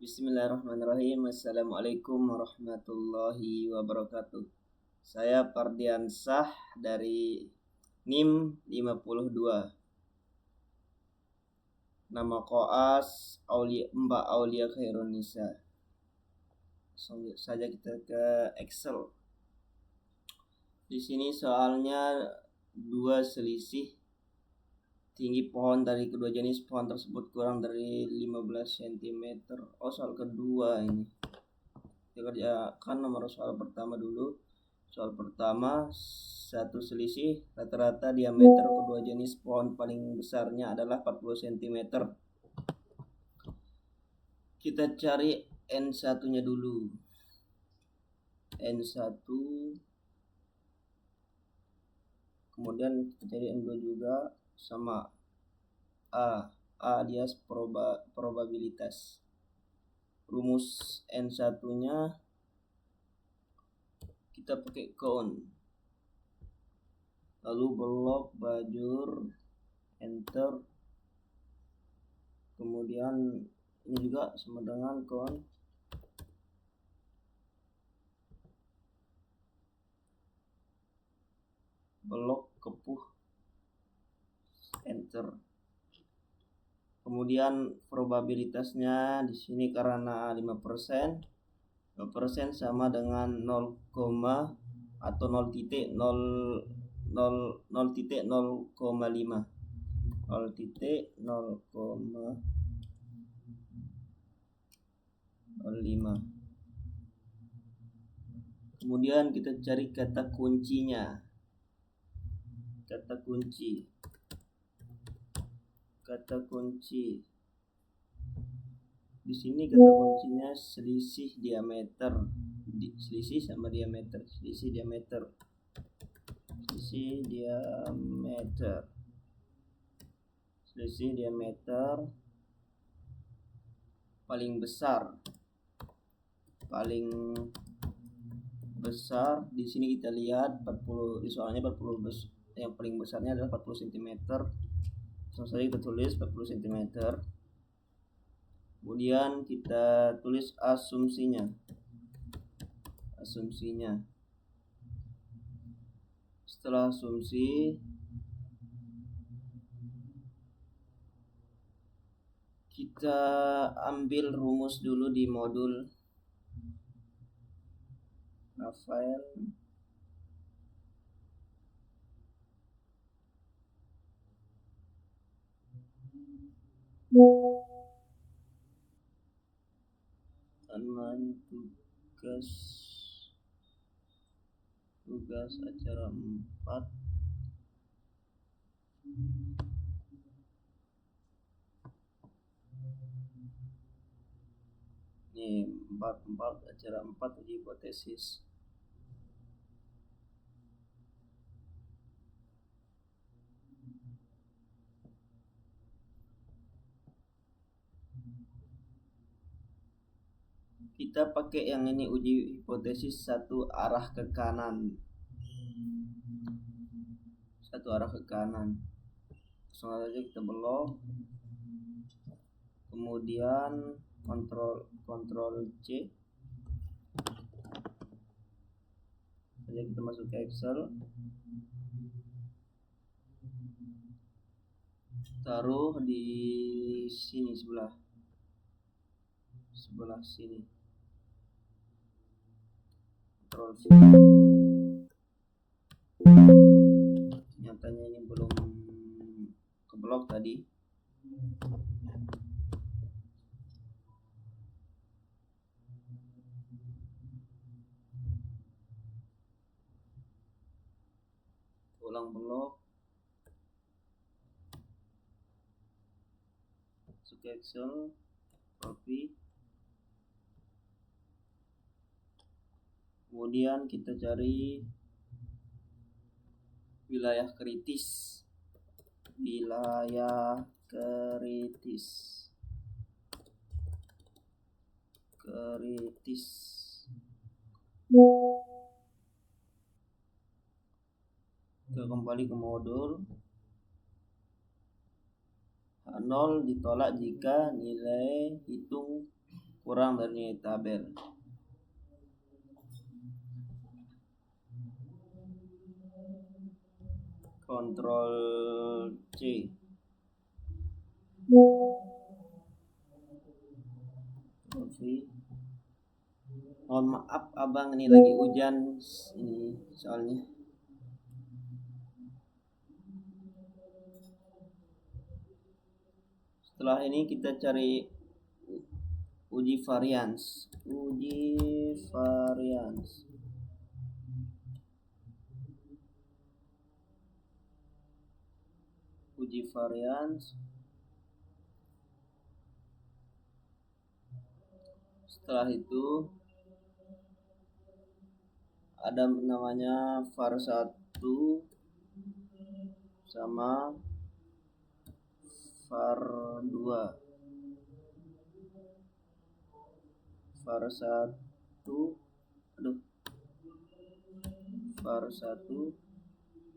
Bismillahirrahmanirrahim. Assalamualaikum warahmatullahi wabarakatuh. Saya Pardiansah dari NIM 52. Nama koas Mbak Aulia Khairunisa. Langsung saja kita ke Excel. Di sini soalnya dua selisih tinggi pohon dari kedua jenis pohon tersebut kurang dari 15 cm. Soal kedua ini. Kita kerjakan nomor soal pertama dulu. Soal pertama, satu selisih rata-rata diameter kedua jenis pohon paling besarnya adalah 40 cm. Kita cari N1 nya dulu. N1, kemudian kita cari N2 juga, sama A dia probabilitas. Rumus N1 nya kita pakai count, lalu blok bajur, enter, kemudian ini juga sama dengan count, blok kepuh, enter. Kemudian probabilitasnya di sini karena 5%, 5% sama dengan 0, atau 0,0,0,0,5. 0,0,05. Kemudian kita cari kata kuncinya. Kata kunci. Di sini kata kuncinya selisih diameter. Selisih diameter paling besar di sini kita lihat 40, soalnya 40 yang paling besarnya adalah 40 cm. Langsung saja kita tulis 40 cm. Kemudian kita tulis asumsinya. Setelah asumsi, kita ambil rumus dulu di modul Rafael. Aman tugas acara 4. Ini 4 acara 4 uji hipotesis. Kita pakai yang ini, uji hipotesis satu arah ke kanan. Langsung saja kita blok. Kemudian kontrol C. Saja kita masuk ke Excel. Taruh di sini sebelah sini. Kontrol C. Nyatanya ini belum keblok tadi. Ulang blok. Masuk ke Excel, copy. Kemudian kita cari wilayah kritis. Kita kembali ke modul. H0 ditolak jika nilai hitung kurang dari nilai tabel. Ctrl C. Ctrl V. Mohon maaf abang, ini lagi hujan ini soalnya. Setelah ini kita cari uji varians. Setelah itu ada namanya var1 sama var2. var1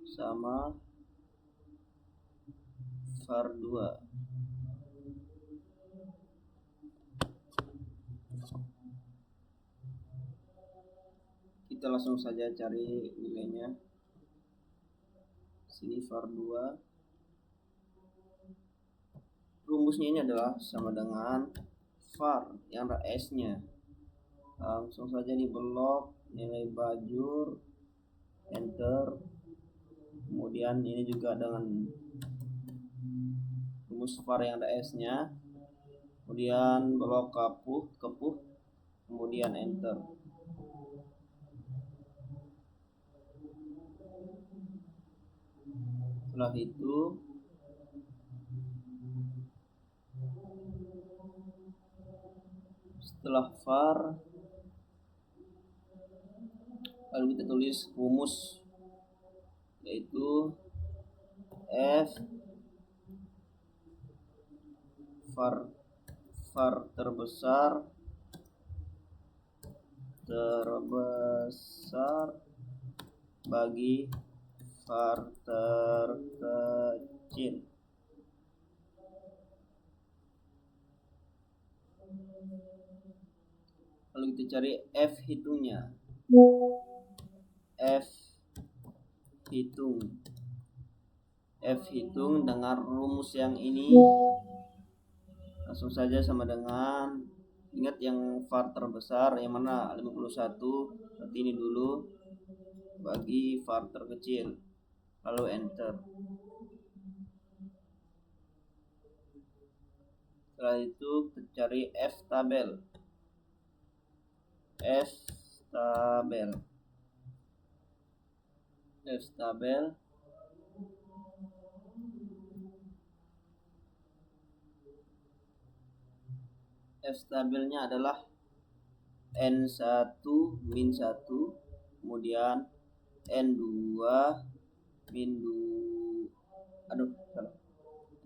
sama var2. Kita langsung saja cari nilainya. Sini var2. Rumusnya ini adalah sama dengan var yang ada s-nya. Langsung saja diblok nilai bajur, enter. Kemudian ini juga dengan rumus var yang ada s-nya. Kemudian blok kepuh, kemudian enter. Setelah itu setelah var, lalu kita tulis rumus, yaitu f var terbesar bagi var terkecil. Lalu kita cari f hitungnya. F hitung dengan rumus yang ini langsung saja sama dengan, ingat yang var terbesar yang mana 51, berarti ini dulu bagi var terkecil, lalu enter. Setelah itu kita cari F tabel. F tabelnya adalah N1 min 1, kemudian N2 min 2,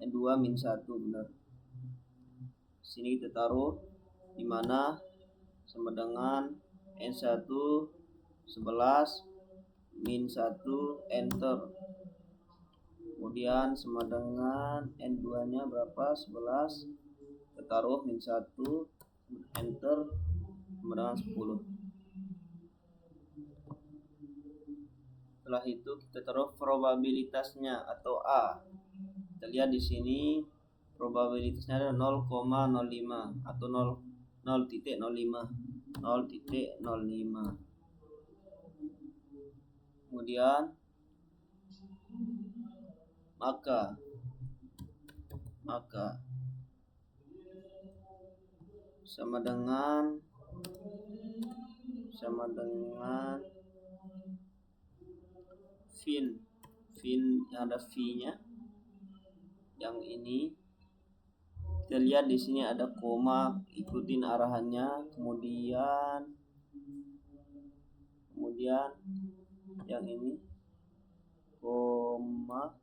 N2 min 1, benar. Sini kita taruh dimana sama dengan N1 11 min 1, enter. Kemudian sama dengan N2 nya berapa, 11, kita taruh min 1, enter, sama dengan 10. Setelah itu kita taruh probabilitasnya atau A. Kita lihat di sini probabilitasnya ada 0,05 atau 0,05. Kemudian maka sama dengan fin yang ada v-nya, yang ini kita lihat di sini ada koma, ikutin arahannya, kemudian yang ini koma,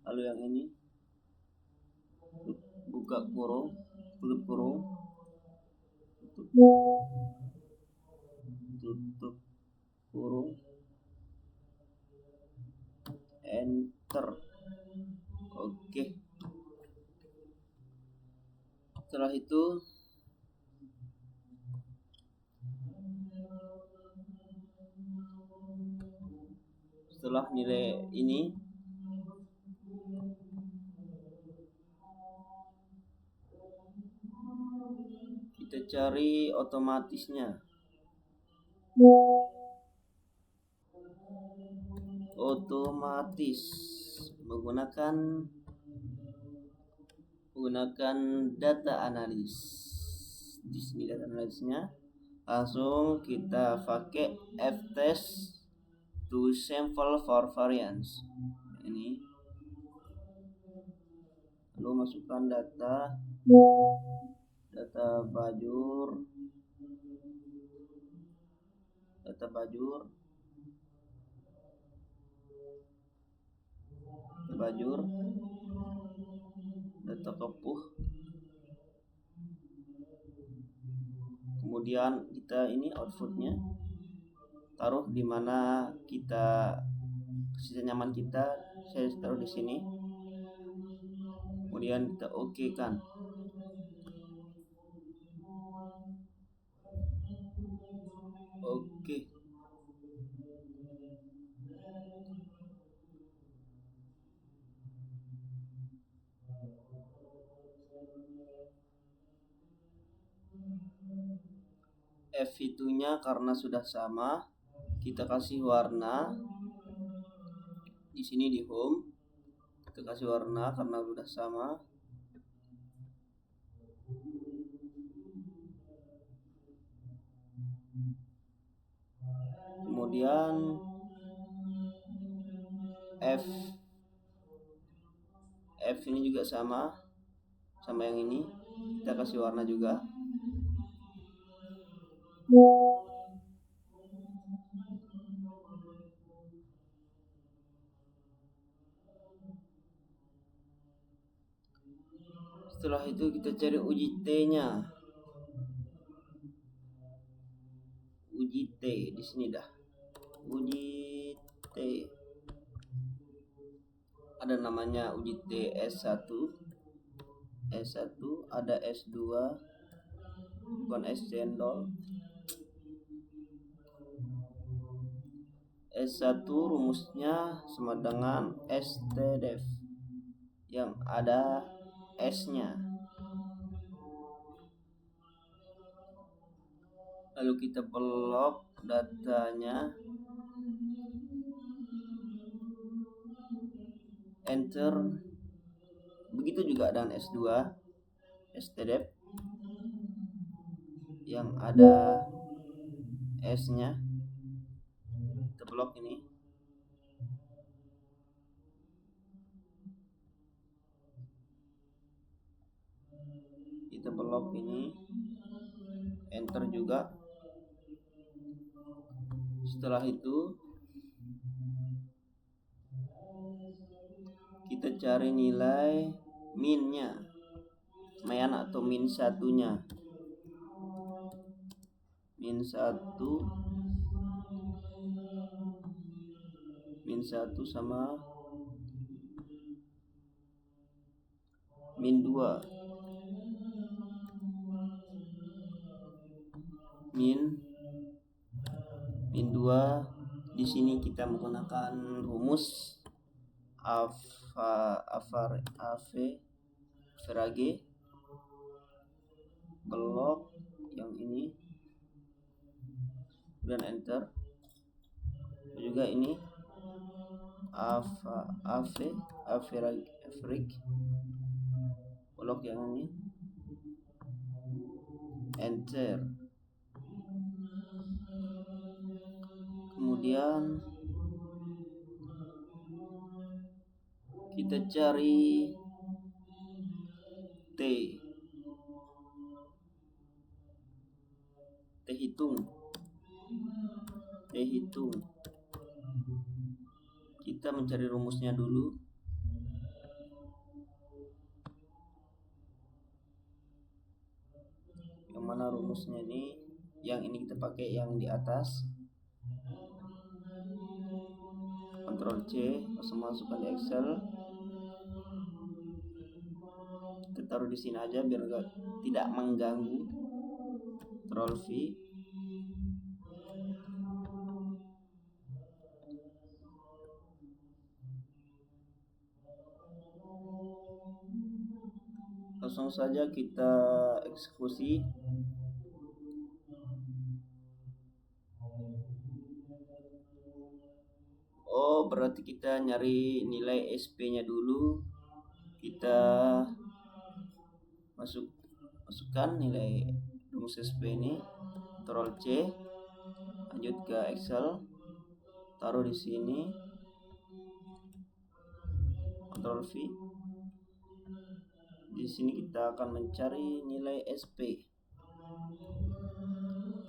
lalu yang ini buka kurung, tutup kurung, enter. Oke. Setelah itu Setelah nilai ini, kita cari otomatisnya. Otomatis menggunakan data analis. Di sini data analisnya, langsung kita pakai ftest to sample for variance. Ini lalu masukkan data bajur, data kepuh. Kemudian kita ini outputnya taruh di mana kita senyaman kita. Saya taruh di sini. Kemudian kita oke kan. Oke. F-nya karena sudah sama, kita kasih warna di sini di home. Kita kasih warna karena sudah sama. Kemudian F ini juga sama yang ini, kita kasih warna juga. Setelah itu kita cari uji T-nya. Uji T di sini dah. Uji T. Ada namanya uji T S1, ada S2, bukan S cendol. S1 rumusnya sama dengan STDEV yang ada S-nya. Lalu kita blok datanya, enter. Begitu juga dengan S2 STDEV yang ada S-nya. Kita blok ini. Kita blok ini, enter juga. Setelah itu kita cari nilai min-nya, main atau min satunya. Min 1 sama min 2. Min 2 di sini kita menggunakan rumus Average, blok yang ini, dan enter. Juga ini average, blok yang ini, enter. Kemudian kita cari T hitung. Kita mencari rumusnya dulu. Yang mana rumusnya ini? Yang ini kita pakai yang di atas. Ctrl C, langsung masukkan di Excel. Kita taruh di sini aja biar tidak mengganggu. Ctrl V. langsung saja kita eksekusi. Oh, berarti kita nyari nilai SP-nya dulu. Kita masukkan nilai rumus SP ini, Ctrl C, lanjut ke Excel, taruh di sini, Ctrl V. Di sini kita akan mencari nilai SP.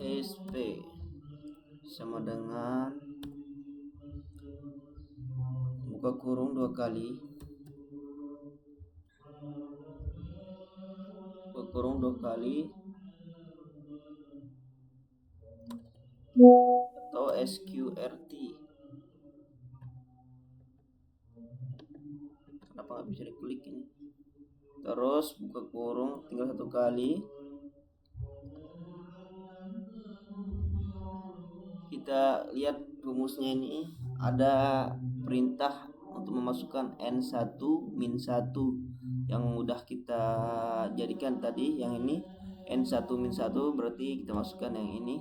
SP sama dengan buka kurung 2 kali, buka kurung 2 kali, atau SQRT. Kenapa nggak bisa diklik ini? Terus buka kurung tinggal 1 kali, kita lihat rumusnya ini ada perintah untuk memasukkan N1 min 1 yang udah kita jadikan tadi. Yang ini N1 min 1 berarti kita masukkan yang ini,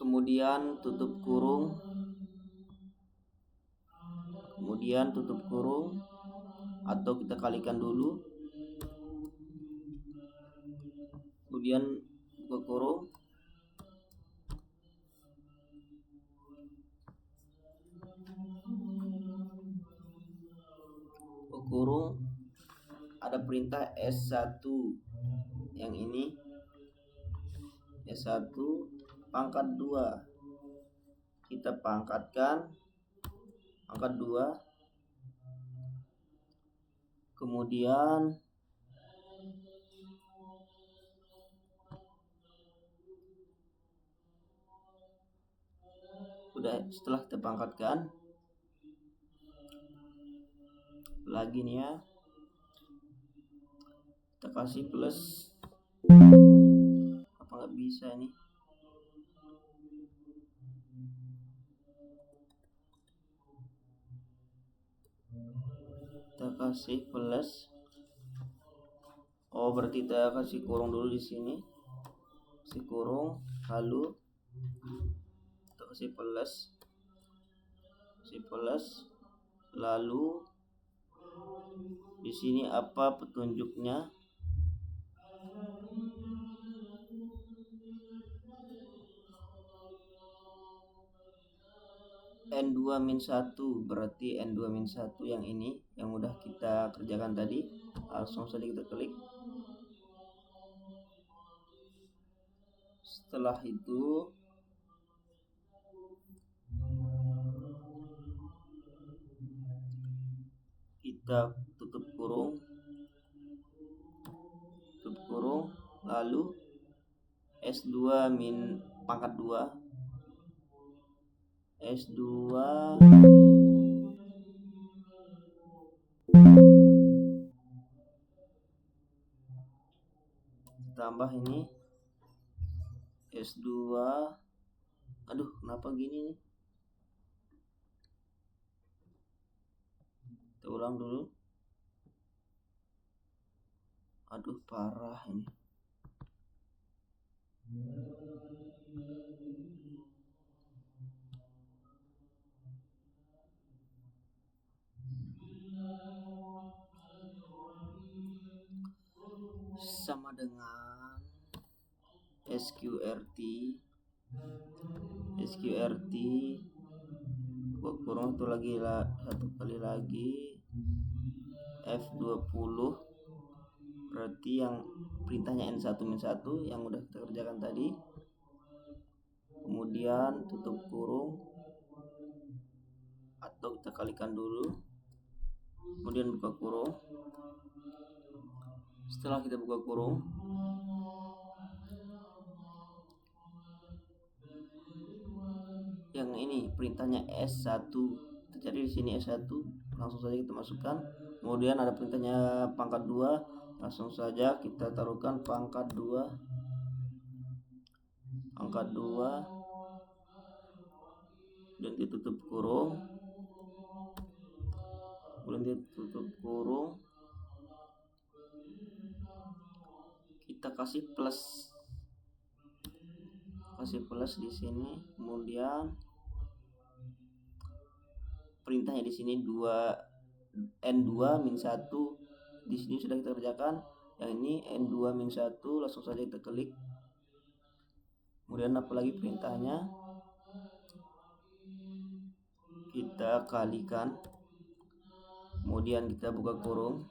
kemudian tutup kurung, kemudian tutup kurung, atau kita kalikan dulu, kemudian buka kurung, buka kurung, ada perintah S1 yang ini, S1 pangkat 2, kita pangkatkan pangkat 2, kemudian setelah kita pangkatkan lagi nih ya, kita kasih plus. Apa nggak bisa nih? Kita kasih plus. Oh, berarti kita kasih kurung dulu di sini, kasih kurung, lalu kita kasih plus, lalu di sini apa petunjuknya? N2 min 1, berarti N2 min 1 yang ini yang udah kita kerjakan tadi. Langsung saja kita klik. Setelah itu kita tutup kurung, lalu S2 min pangkat 2, S2 tambah ini S2. Aduh, kenapa gini nih? Kita ulang dulu. Aduh, parah ini. Sama dengan SQRT kurung itu lagi satu kali lagi F20, berarti yang perintahnya N1 min 1 yang udah kita kerjakan tadi. Kemudian tutup kurung atau kita kalikan dulu, kemudian buka kurung. Setelah kita buka kurung, yang ini perintahnya S1, jadi di sini S1, langsung saja kita masukkan. Kemudian ada perintahnya pangkat 2, langsung saja kita taruhkan pangkat 2, dan ditutup kurung, kemudian ditutup kurung, kita kasih plus di sini. Kemudian perintahnya di sini 2 n2 min 1 di sini sudah kita kerjakan. Yang ini n2 min 1, langsung saja kita klik. Kemudian apalagi perintahnya, kita kalikan, kemudian kita buka kurung,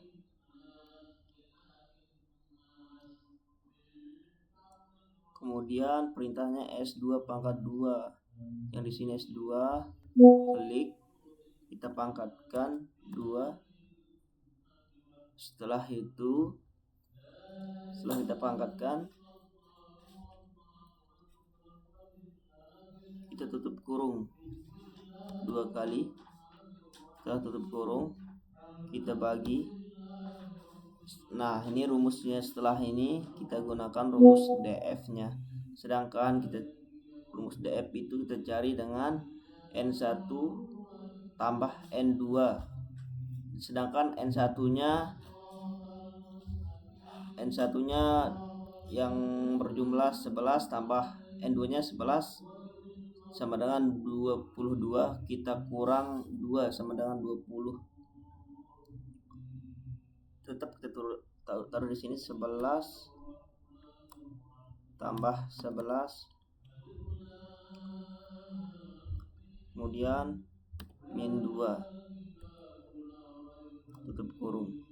kemudian perintahnya S2 pangkat 2. Yang di sini S2, klik, kita pangkatkan 2. Setelah kita pangkatkan, kita tutup kurung 2 kali. Setelah tutup kurung, kita bagi. Nah, ini rumusnya. Setelah ini kita gunakan rumus DF-nya. Sedangkan rumus DF itu kita cari dengan N1 tambah N2. Sedangkan N1-nya yang berjumlah 11 tambah N2-nya 11 sama dengan 22. Kita kurang 2 sama dengan 20. Tetap kita taruh di sini 11 tambah 11, kemudian min 2, tutup kurung,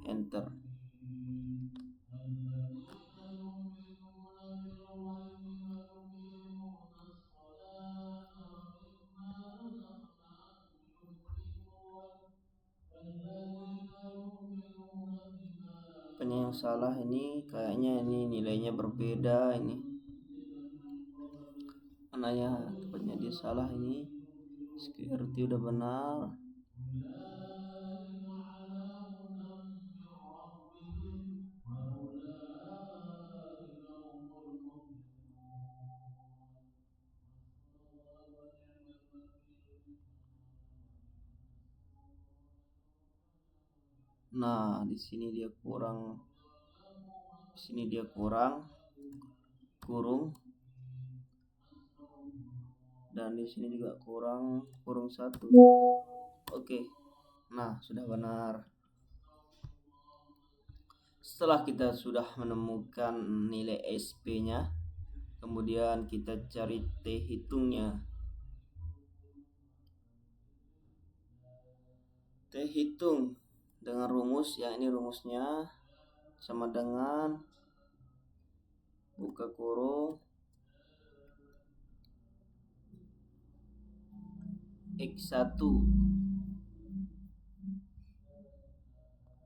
enter. Apanya yang salah ini? Kayaknya ini nilainya berbeda ini. Mana ya tepatnya dia salah ini? Security udah benar. Nah, di sini dia kurang. Kurung. Dan di sini juga kurung 1. Oke. Nah, sudah benar. Setelah kita sudah menemukan nilai SP-nya, kemudian kita cari T hitungnya. T hitung dengan rumus, yang ini rumusnya sama dengan buka kurung X1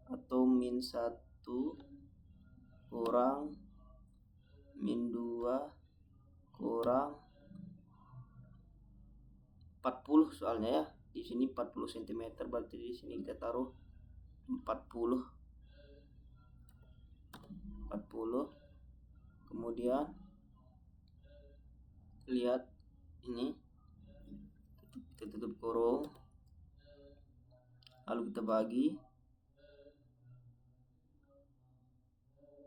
atau min 1 kurang min 2 kurang 40 soalnya ya. Di sini 40 cm, berarti di sini kita taruh 40. Kemudian lihat ini, kita tutup kurung, lalu kita bagi.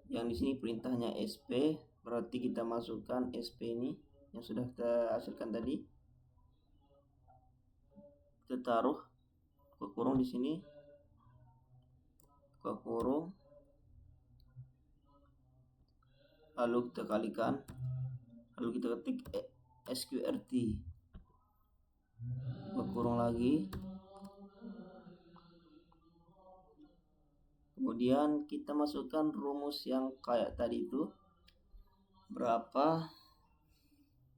Yang di sini perintahnya SP, berarti kita masukkan SP ini yang sudah kita hasilkan tadi. Kita taruh ke kurung di sini, ke kurung, lalu kita kalikan, lalu kita ketik SQRT, ke kurung lagi. Kemudian kita masukkan rumus yang kayak tadi itu, berapa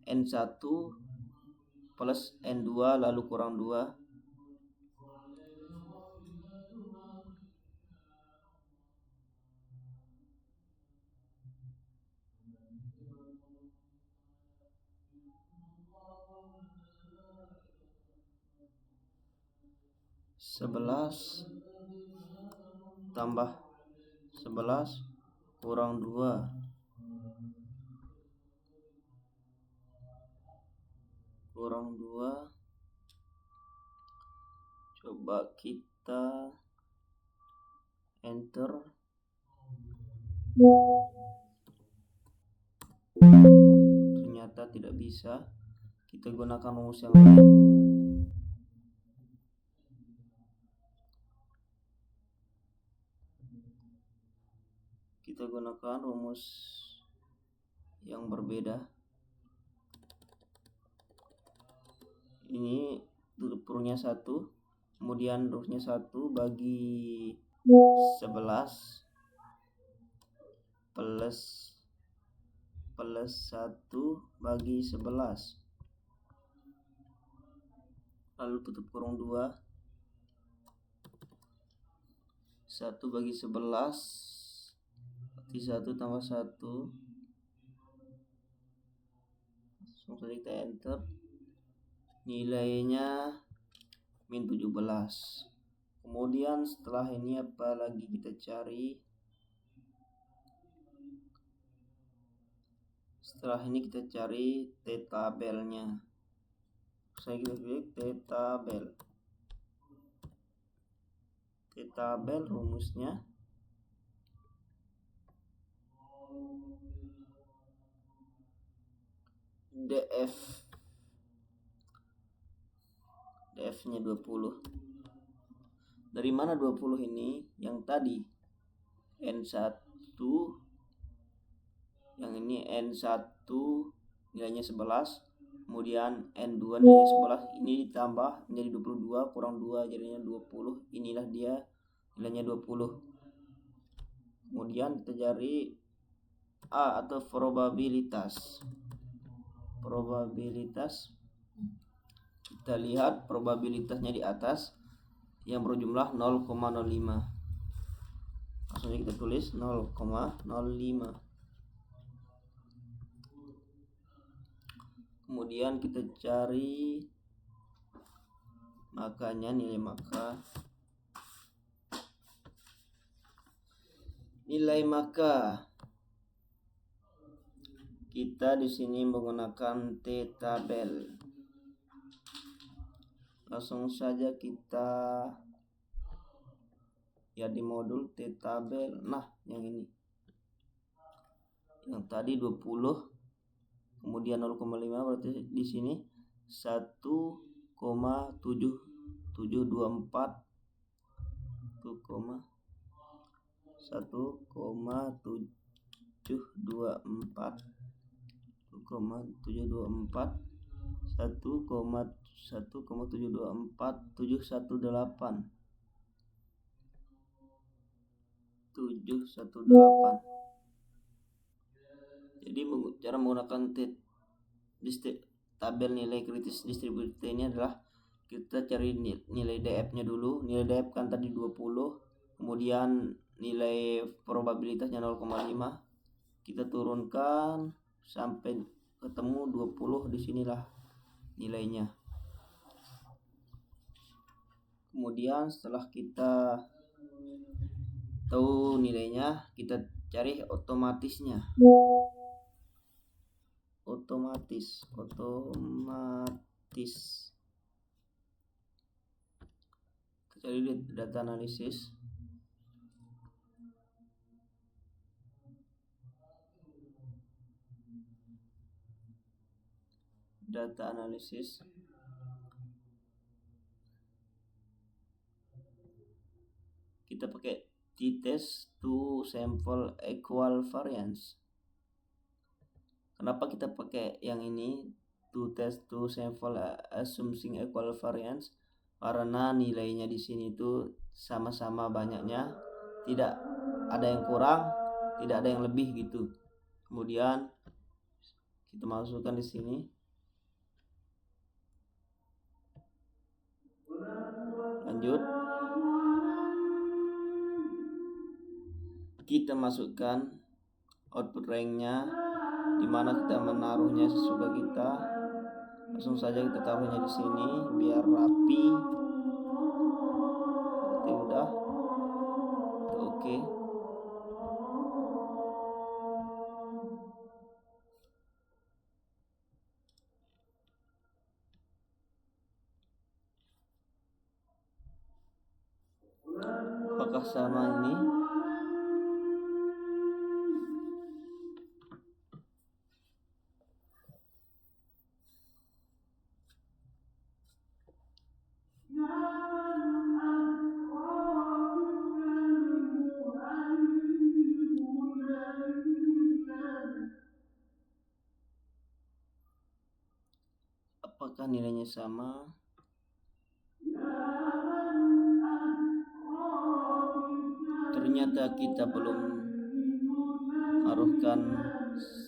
N1 plus N2 lalu kurang 2. Sebelas tambah 11 kurang 2. Coba kita enter. Ternyata tidak bisa. Kita gunakan rumus yang lain. Kita gunakan rumus yang berbeda. Ini rupurnya 1, kemudian rupurnya 1 bagi 11 plus 1 bagi 11, lalu tutup kurung 2, 1 bagi 11 berarti 1 tambah 1, langsung saja kita enter, nilainya min 17. Kemudian setelah ini apa lagi kita cari? Setelah ini kita cari t-tabelnya. Saya kita pilih t-tabel. T-tabel rumusnya df. df-nya 20. Dari mana 20 ini? Yang tadi N1, yang ini N1 nilainya 11, kemudian N2 nilainya 11, ini ditambah menjadi 22 kurang 2 jadinya 20. Inilah dia nilainya 20. Kemudian kita cari A atau probabilitas. Kita lihat probabilitasnya di atas yang berjumlah 0,05. Langsung saja kita tulis 0,05. Kemudian kita cari makanya, nilai maka kita di sini menggunakan t-tabel. Langsung saja kita ya di modul t-tabel. Nah, yang ini. Yang tadi 20 kemudian 0,5 berarti di sini 1,7724 718. Jadi cara menggunakan tabel nilai kritis distribusi ini adalah kita cari nilai DF-nya dulu. Nilai DF kan tadi 20, kemudian nilai probabilitasnya 0,5. Kita turunkan sampai ketemu 20, disinilah nilainya. Kemudian setelah kita tahu nilainya, kita cari otomatis. Kita cari data analisis. Kita pakai t-test to sample equal variance. Kenapa kita pakai yang ini, to test to sample assuming equal variance? Karena nilainya di sini itu sama-sama banyaknya, tidak ada yang kurang, tidak ada yang lebih gitu. Kemudian kita masukkan di sini. Lanjut. Kita masukkan output ranknya, dimana kita menaruhnya sesuka kita. Langsung saja kita taruhnya di sini biar rapi. Berarti udah. Oke. Apakah sama ini? apakah nilainya sama? Ternyata kita belum taruhkan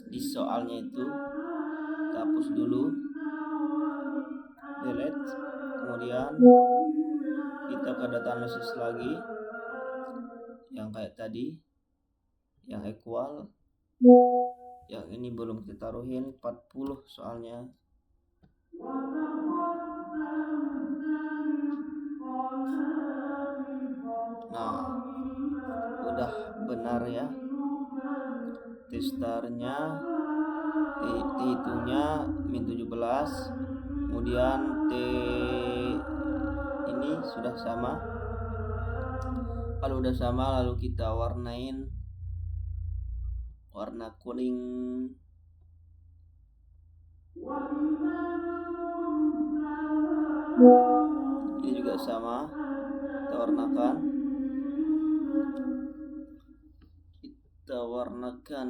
di soalnya itu. Kita hapus dulu, delete, kemudian kita ke data analisis lagi yang kayak tadi, yang equal. Yang ini belum kita taruhin 40 soalnya. Nah, udah benar ya. T-starnya, T-hitungnya min 17. Kemudian T ini sudah sama. Kalau udah sama, lalu kita warnain warna kuning. Ini juga sama, kita warnakan. Kita warnakan.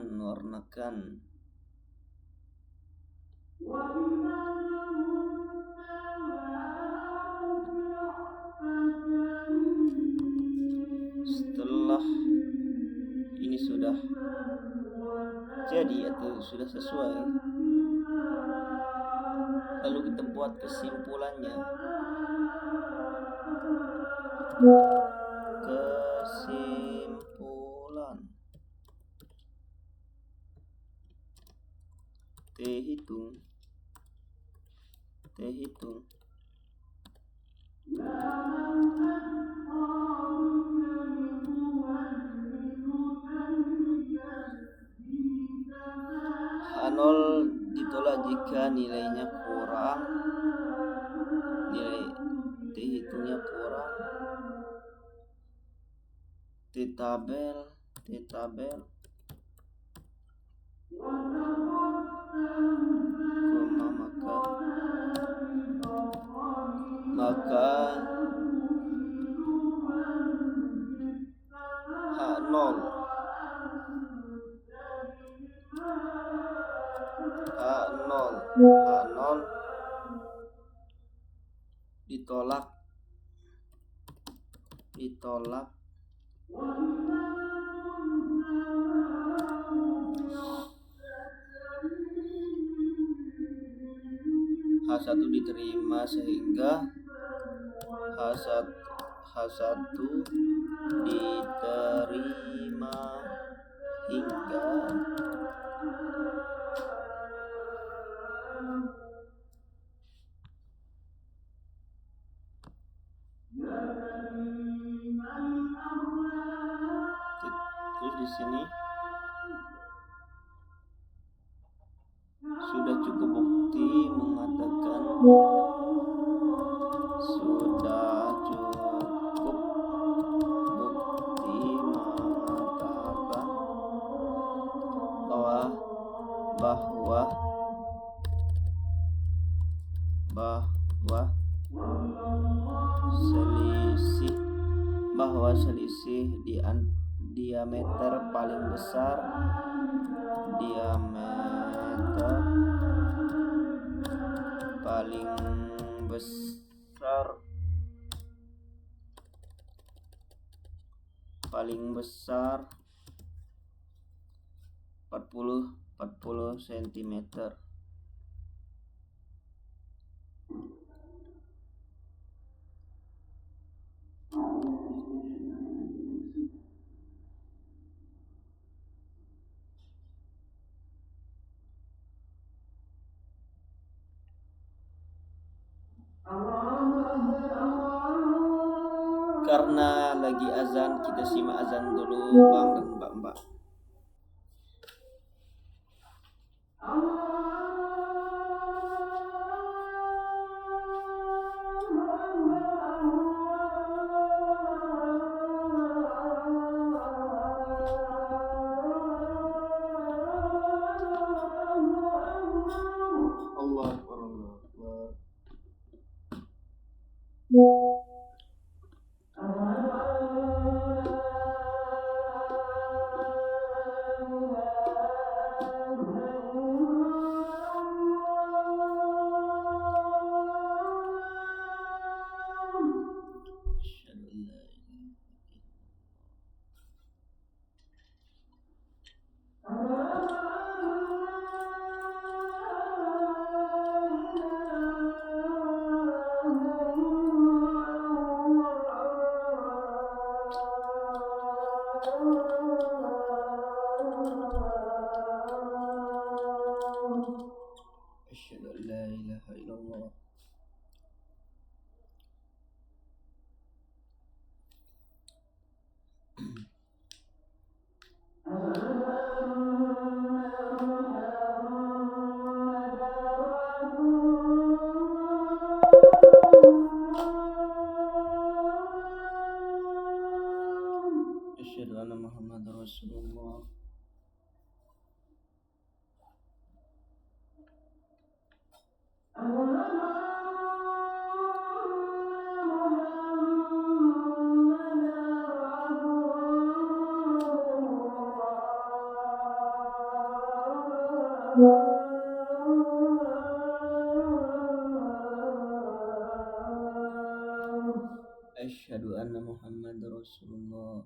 Setelah ini sudah jadi atau sudah sesuai, lalu kita buat kesimpulannya. Kesimpulan T-hitung H0 ditolak jika nilainya kurang, nilai T-hitungnya kurang. T-tabel maka H0 ditolak H1 diterima sehingga H1 diterima hingga terus di sini sudah cukup bukti mengatakan bahwa selisih di diameter paling besar paling besar 40 cm. Karena lagi azan, kita simak azan dulu, Bang dan Mbak-mbak. Allah Akbar. Asyhadu anna Muhammadar Rasulullah.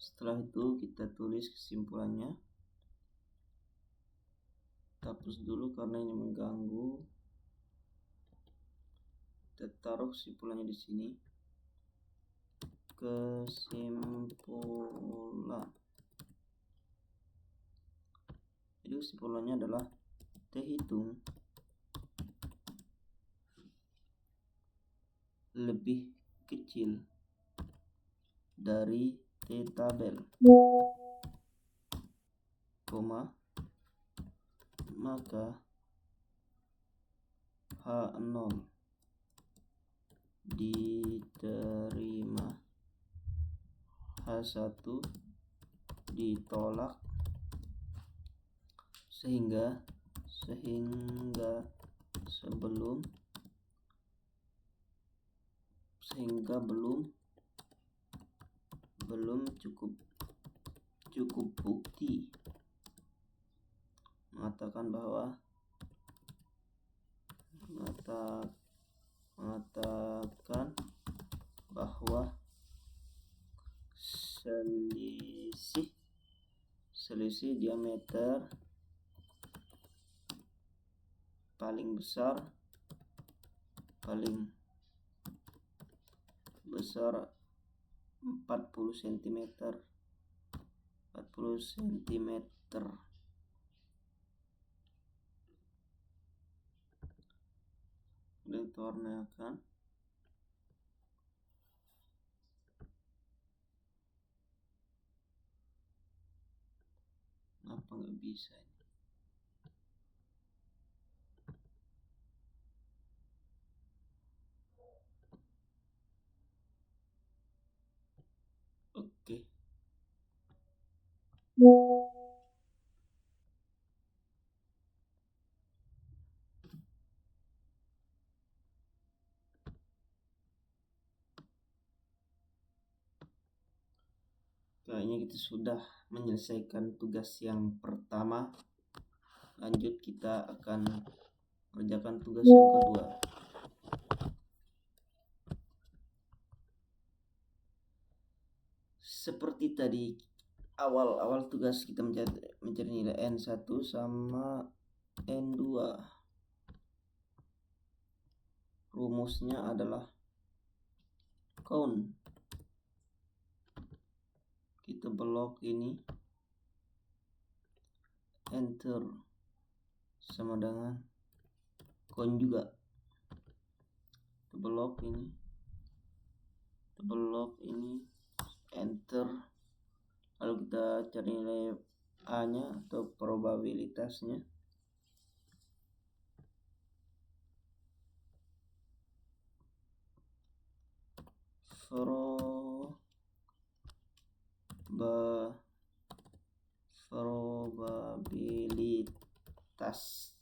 Setelah itu kita tulis kesimpulannya. Hapus dulu karena ini mengganggu. Kita taruh kesimpulannya di sini. Kesimpulan. Jadi kesimpulannya adalah T hitung lebih kecil dari T tabel, maka H0 diterima, H1 ditolak, sehingga belum cukup bukti mengatakan bahwa selisih diameter paling besar 40 cm. Kemudian kita warnakan bisa. Oke. Kayaknya kita sudah menyelesaikan tugas yang pertama. Lanjut kita akan mengerjakan tugas yang kedua. Seperti tadi awal tugas kita mencari nilai N1 sama N2. Rumusnya adalah count. Kita blok ini, enter, sama dengan count juga. Kita blok ini, enter. Lalu kita cari nilai A nya atau probabilitasnya. Probabilitas.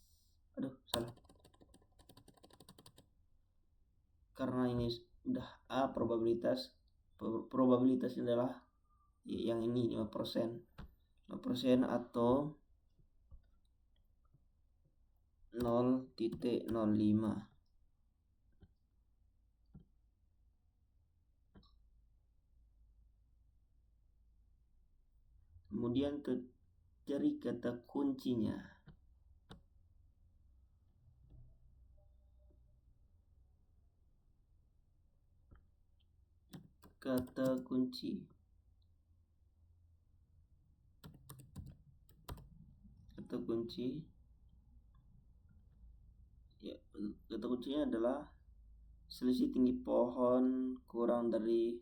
Aduh, salah. Karena ini udah A, probabilitas adalah yang ini 5%. 5% atau 0,05. Kemudian cari kata kuncinya. Kata kunci ya, kata kuncinya adalah selisih tinggi pohon kurang dari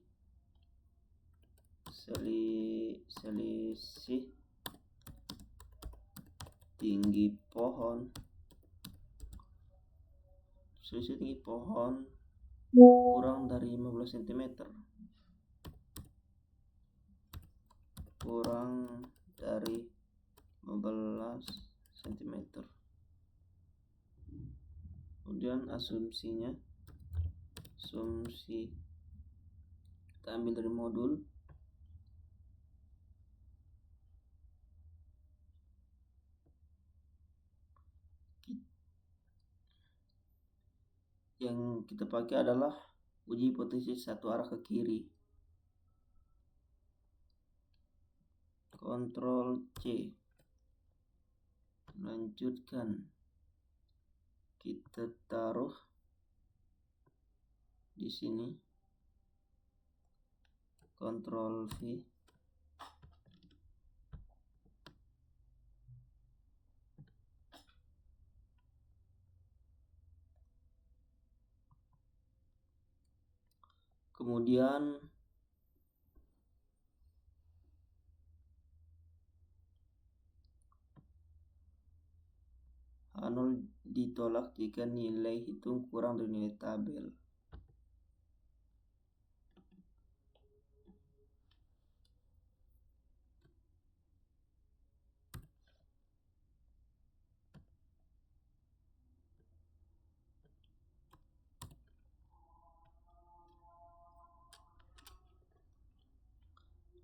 selisih tinggi pohon kurang dari 15 cm. Kurang dari 15 cm. Kemudian asumsi kita ambil dari modul. Yang kita pakai adalah uji hipotesis satu arah ke kiri. Ctrl C. Lanjutkan. Kita taruh di sini. Ctrl V. Kemudian H0 ditolak jika nilai hitung kurang dari nilai tabel.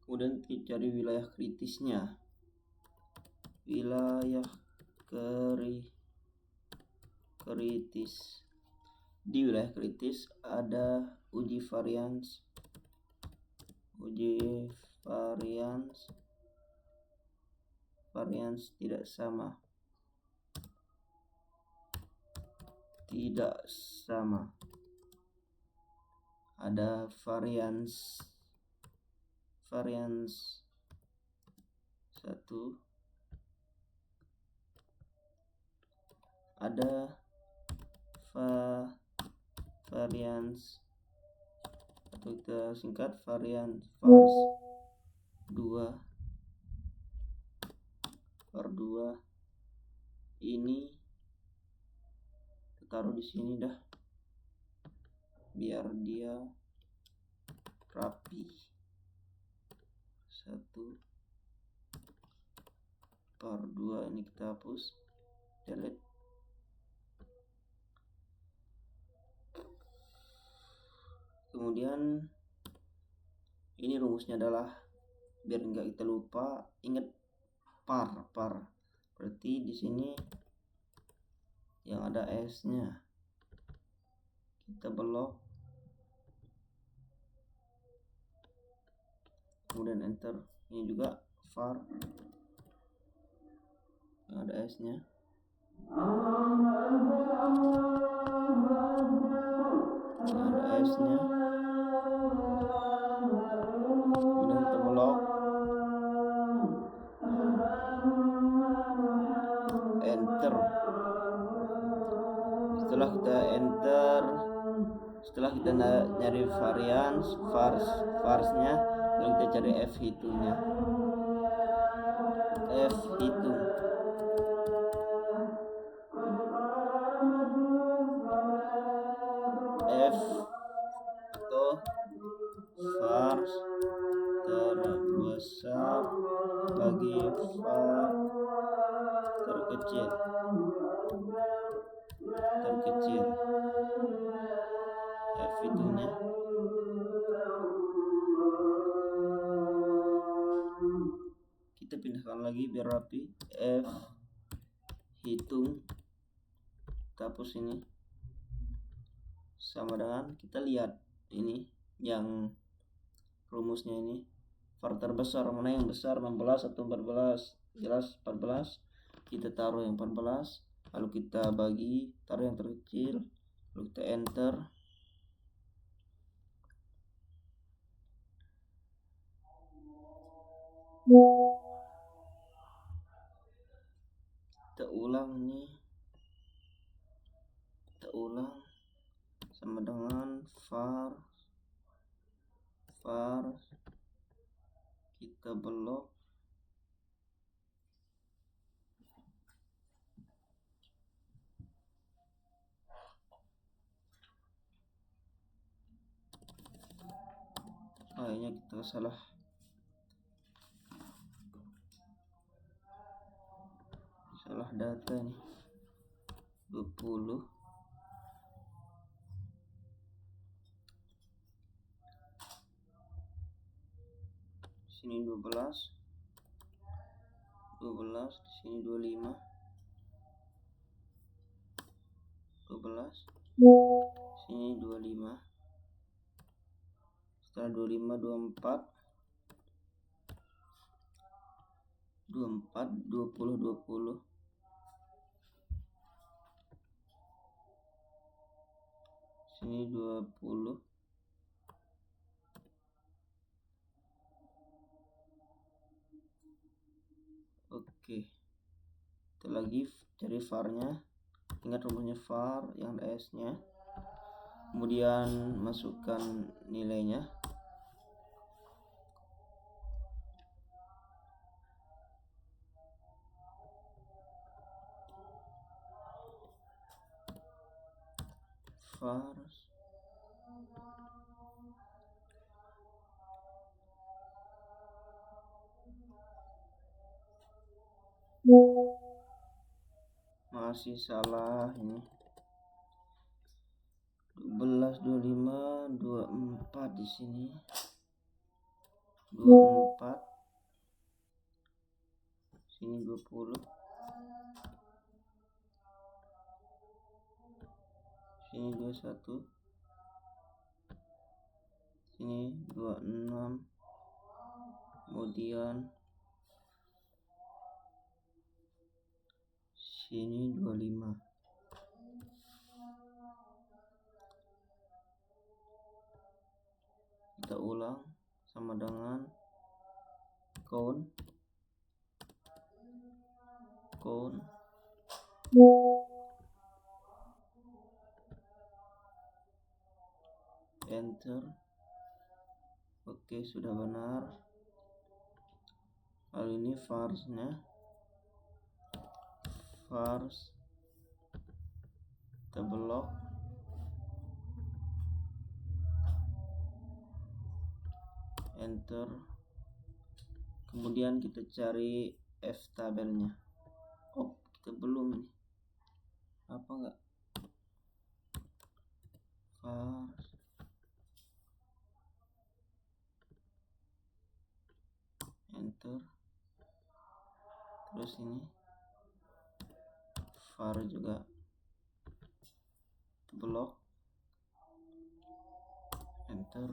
Kemudian kita cari wilayah kritisnya. Wilayah kritis. Di wilayah kritis ada uji varians tidak sama. Ada varians 1, ada varians atau kita singkat varians vars 2, var 2 ini taruh di sini dah biar dia rapi. 1 var 2 ini kita hapus, delete. Kemudian ini rumusnya adalah, biar nggak kita lupa, ingat par. Berarti di sini yang ada s-nya kita belok, kemudian enter. Ini juga var yang ada s-nya. Yang ada s-nya. Kemudian kita belok, enter. Setelah kita enter, setelah kita nyari varians varsnya, lalu kita cari f hitungnya. F hitung f atau vars terbesar bagi var terkecil. F hitungnya kita pindahkan lagi biar rapi. F hitung, kita hapus ini, sama dengan kita lihat ini yang rumusnya ini, var terbesar mana yang besar, 16 atau 14? Jelas 14, kita taruh yang 14, lalu kita bagi, taruh yang terkecil, lalu kita enter. Kita ulang nih, kita ulang, sama dengan var kita belok, kayaknya kita salah data nih. 20 sini 12 di sini 25 sini 25, setelah 25 24 20 sini 20. Oke, kita lagi cari var-nya. Ingat rumusnya var yang ada s-nya, kemudian masukkan nilainya. Var masih salah ini, 12 25 24 di sini 24, sini 20, sini 21, sini 26, kemudian sini 25. Kita ulang, sama dengan count enter. Oke, sudah benar. Lalu ini varsnya var block enter, kemudian kita cari f tabelnya. Oh, kita belum ini, apa enggak, var enter, terus ini var juga block enter,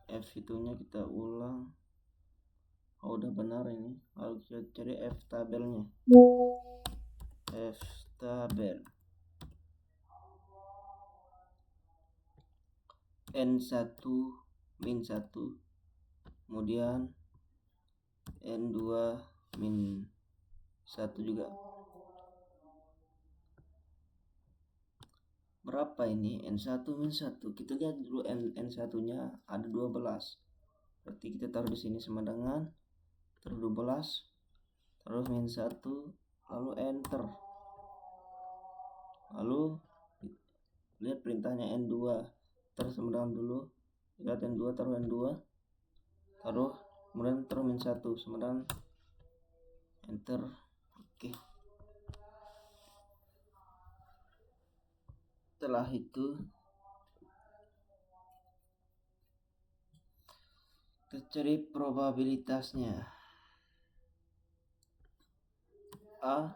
f itunya kita ulang. Oh, udah benar ini. Lalu kita cari f tabelnya, f tabel n1 min 1, kemudian n2 min 1 juga. Berapa ini n1 min 1? Kita lihat dulu n1 nya ada 12. Berarti kita taruh di sini sama dengan taruh 12 terus min 1 lalu enter. Lalu lihat perintahnya n2 terus sama dengan dulu. Lihat n2 taruh n2 taruh kemudian taruh min 1 sama dengan enter. Oke. Setelah itu kita cari probabilitasnya. A,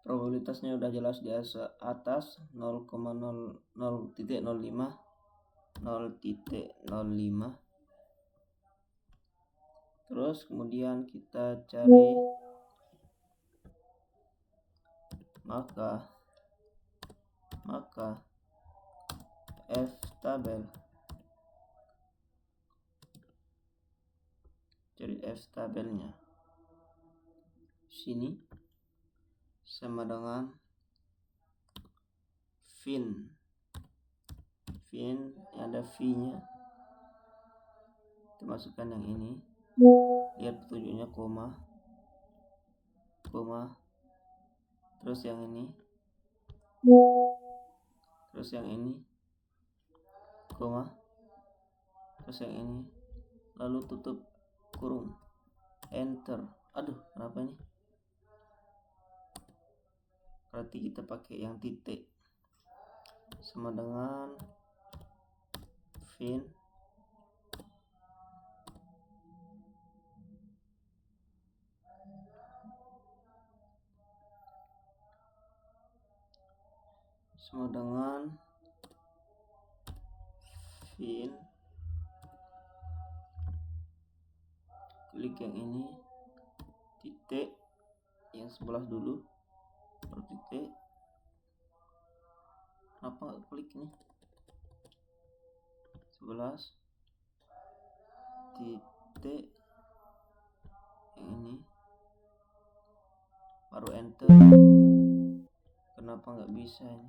probabilitasnya udah jelas di atas 0,0,0.05 0.05. Terus kemudian kita cari maka f tabel, cari f tabelnya sini sama dengan fin yang ada v nya kita masukkan yang ini, lihat petunjuknya koma terus yang ini, terus yang ini koma, terus yang ini, lalu tutup kurung enter. Aduh, kenapa ini? Berarti kita pakai yang titik sama dengan fin sama dengan fin, klik yang ini, titik yang sebelah dulu, baru titik. Kenapa nggak klik nih? 11 titik yang ini, baru enter. Kenapa nggak bisa ini?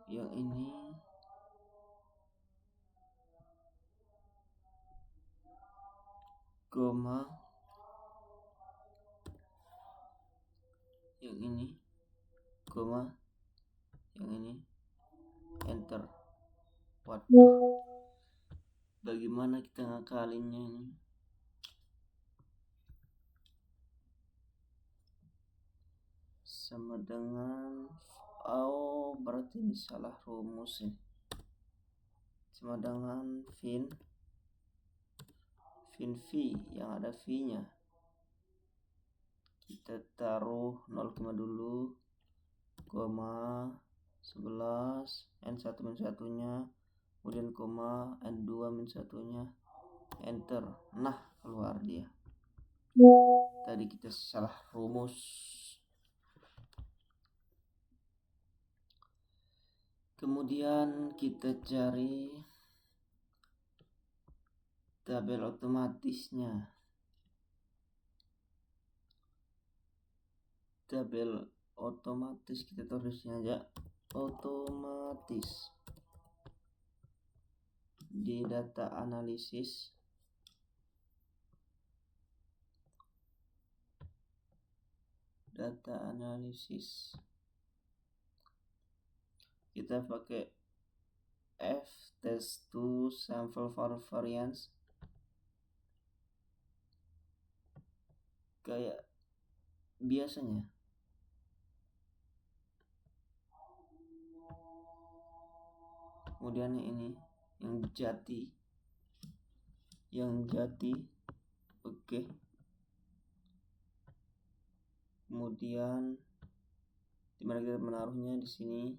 Yang ini koma, yang ini koma, yang ini enter. Waduh, bagaimana kita ngakalinnya ini? Sama dengan berarti ini salah rumus ini. Sama dengan fin v yang ada v nya kita taruh 0, dulu, koma 11 n1 min 1 nya, kemudian koma n2 min 1 nya, enter. Nah, keluar dia. Tadi kita salah rumus. Kemudian kita cari tabel otomatisnya. Tabel otomatis kita tulisnya aja otomatis. di data analisis kita pakai F test to sample for variance kayak biasanya. Kemudian ini yang jati oke. Kemudian dimana kita menaruhnya, di sini.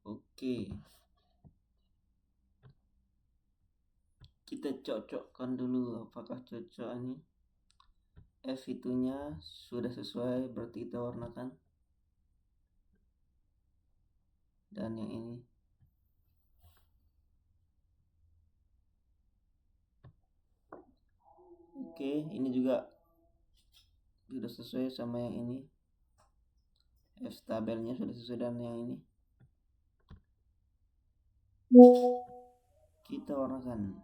Oke, kita cocokkan dulu apakah cocok ini. F itunya sudah sesuai, berarti kita warnakan. Dan yang ini oke, ini juga sudah sesuai sama yang ini. F tabelnya sudah sesuai dengan yang ini. Kita warnakan.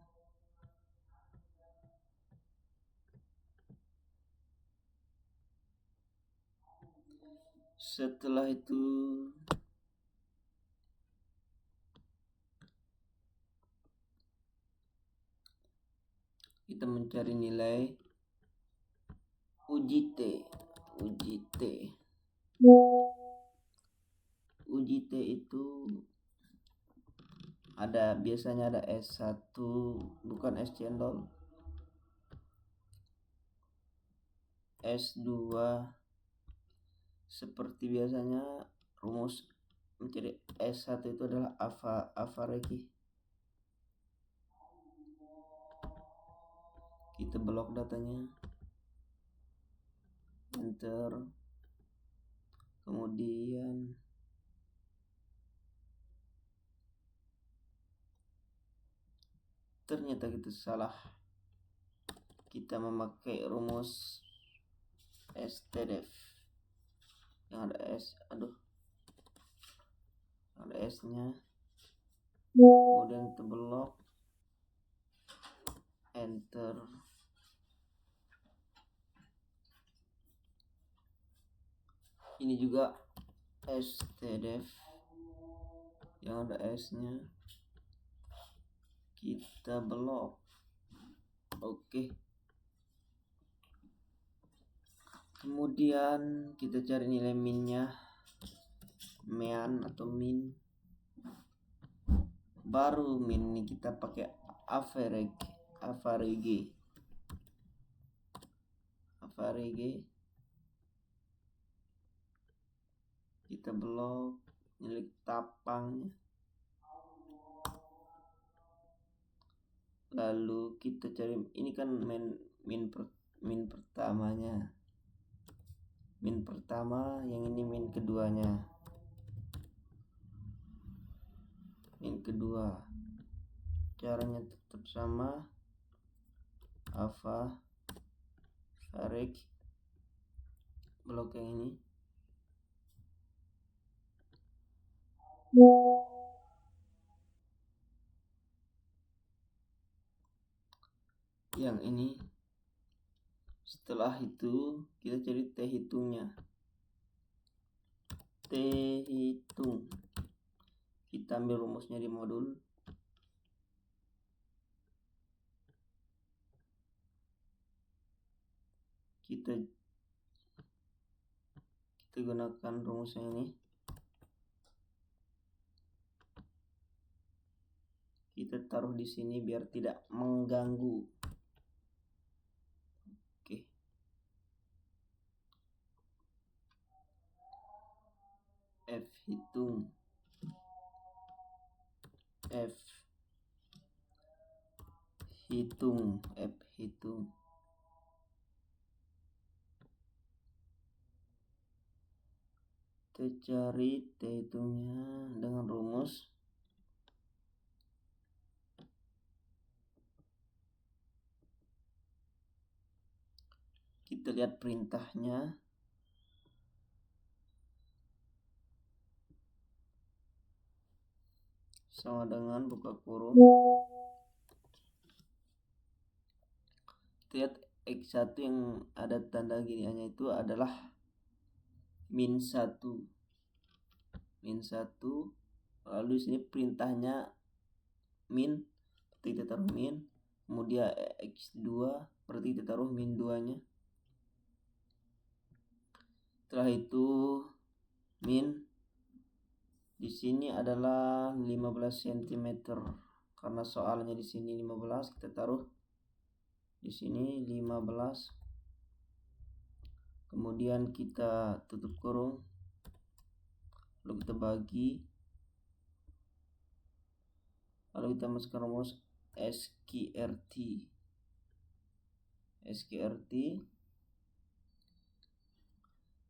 Setelah itu kita mencari nilai uji T. Uji T itu biasanya ada S1, bukan es cendol, S2. Seperti biasanya rumus mencari S1 itu adalah Avaregi. Kita blok datanya, enter. Kemudian ternyata kita salah, kita memakai rumus STDEF yang ada ada S nya. Kemudian kita blok, enter. Ini juga STDEF yang ada S nya, kita blok. Oke. Kemudian kita cari nilai minnya, mean atau min. Baru min ini kita pakai Avaregi. Kita blok nilai tapangnya. Lalu kita cari, ini kan min pertamanya. Min pertama, yang ini min keduanya. Min kedua. Caranya tetap sama. Avareg. Blok yang ini. Yang ini. Setelah itu kita cari T hitungnya. T hitung. Kita ambil rumusnya di modul. Kita gunakan rumusnya ini. Kita taruh di sini biar tidak mengganggu. Oke. F hitung. Kita cari T hitungnya dengan rumus kita lihat perintahnya. sama dengan buka kurung. Lihat X1 yang ada tanda giniannya itu adalah -1. Lalu di sini perintahnya min, berarti kita taruh min. Kemudian X2 berarti kita taruh -2-nya. Setelah itu min di sini adalah 15 cm. Karena soalnya di sini 15, kita taruh di sini 15. Kemudian kita tutup kurung, lalu kita bagi, lalu kita masukkan rumus SQRT.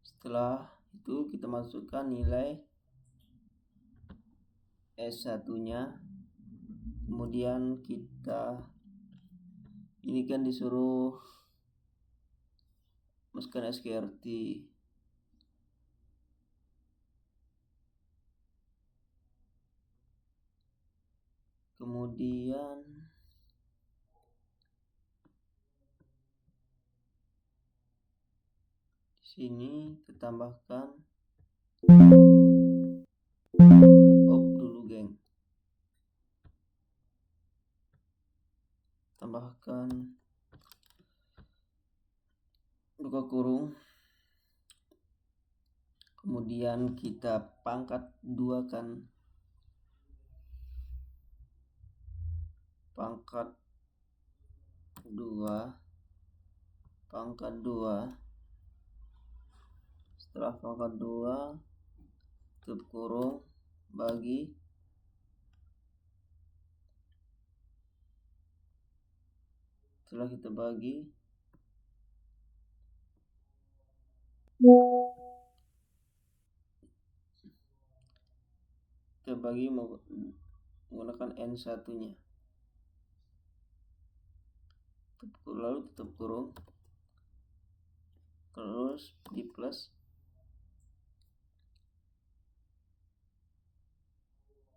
Setelah itu kita masukkan nilai S1-nya. Kemudian kita ini kan disuruh masukkan SQRT. Kemudian di sini kita tambahkan dulu, geng. Tambahkan buka kurung. Kemudian kita pangkat 2 kan. Pangkat 2. Setelah pangkat 2 tutup kurung, bagi, setelah kita bagi menggunakan N1-nya, lalu tutup kurung, terus di plus.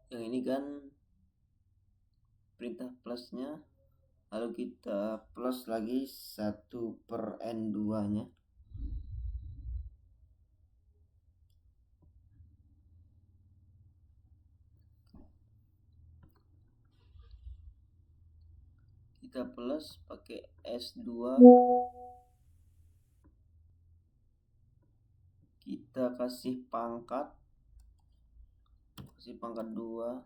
Yang ini kan perintah plusnya, lalu kita plus lagi 1/N2-nya. Kita plus pakai S2, kita kasih pangkat 2,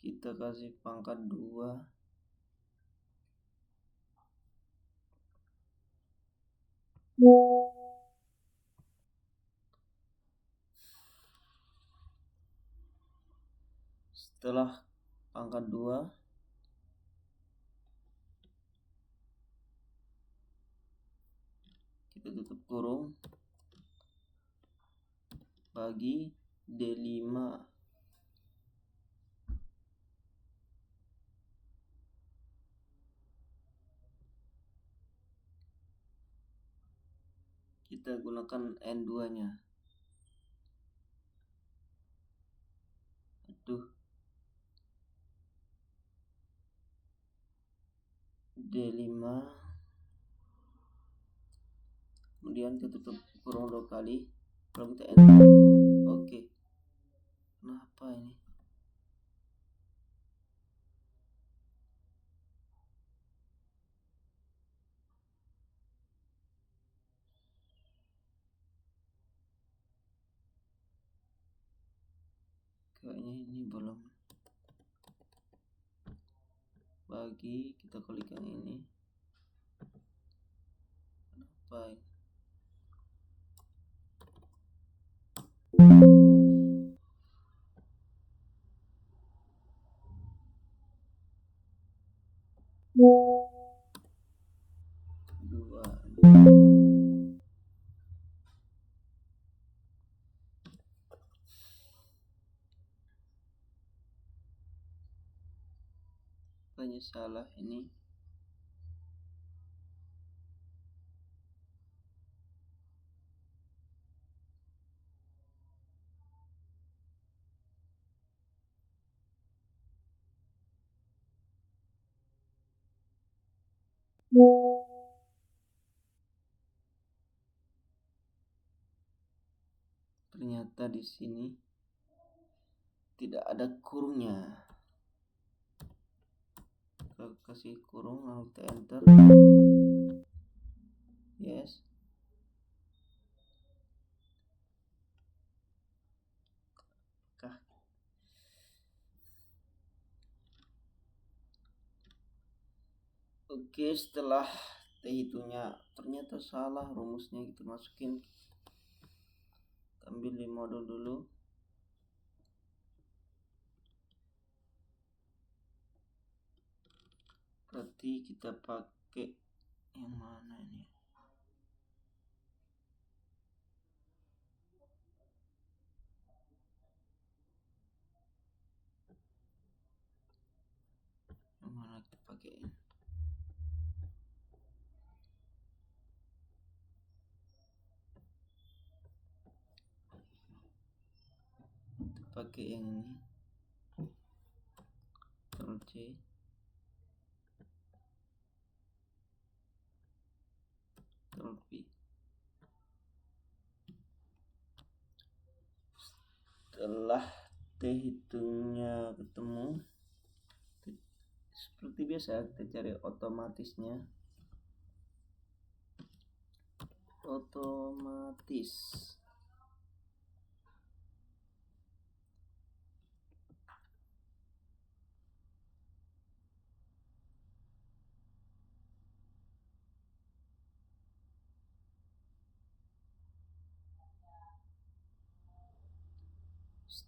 kita kasih pangkat 2. Setelah pangkat 2 kita tutup kurung, bagi D5. Kita gunakan N2-nya. D5. Kemudian kita tutup kurung 2 kali, lalu kita enter. Oke. Kenapa ini? Kayaknya ini belum. Bagi, kita klik yang ini. Kenapa ini? Dua. Banyak salah ini. Ternyata di sini tidak ada kurungnya. Kita kasih kurung lalu kita enter. Yes. Oke, setelah hitungnya ternyata salah rumusnya, kita masukin, ambil di modul dulu. Berarti kita pakai yang mana ini? Yang mana kita pakai? Pakai yang ini. Ctrl C. Ctrl V. Setelah T hitungnya ketemu, seperti biasa kita cari otomatis.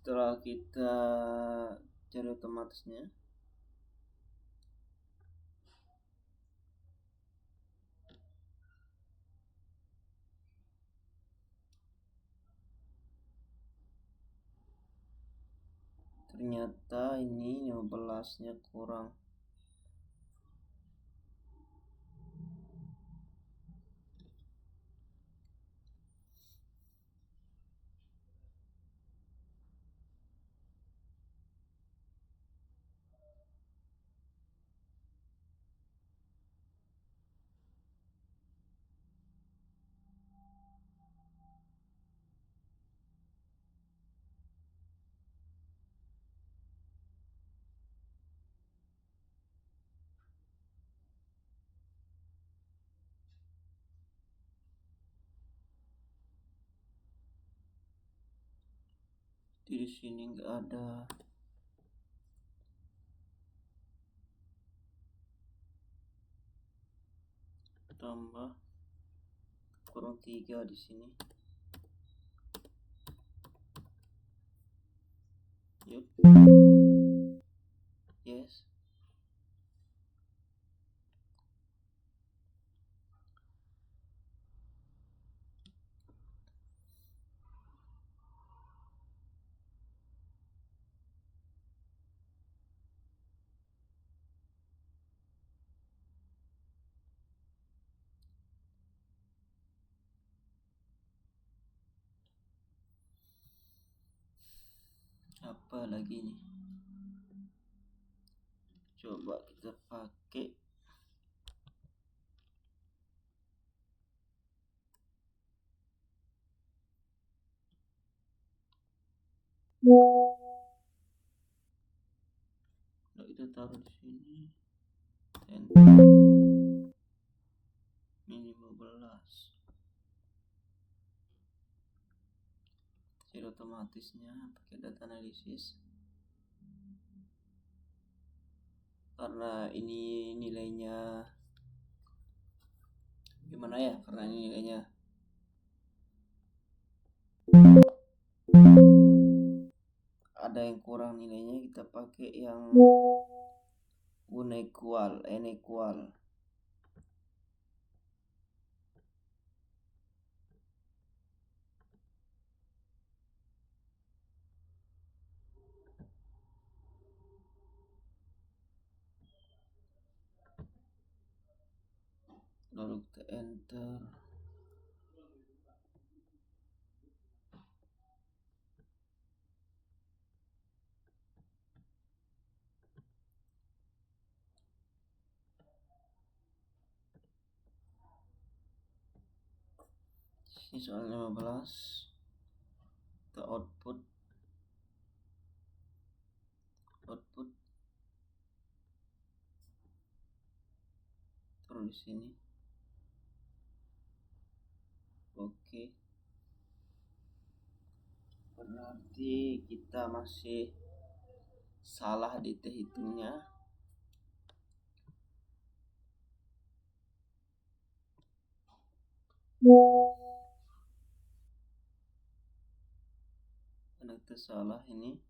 Setelah kita cari otomatisnya, ternyata ini 15-nya kurang. Di sini nggak ada. Tambah kurang 3 di sini. Yuk. Yes. Apa lagi nih? Coba kita pakai kita taruh di sini. Ini 15. Ciri otomatisnya pakai data analisis. Karena ini nilainya gimana ya? Karena ini nilainya ada yang kurang nilainya, kita pakai yang unequal. Lalu kita enter. Ini soal 15. Ke output taruh di sini. Oke, berarti kita masih salah di hitungnya. Karena kita salah ini.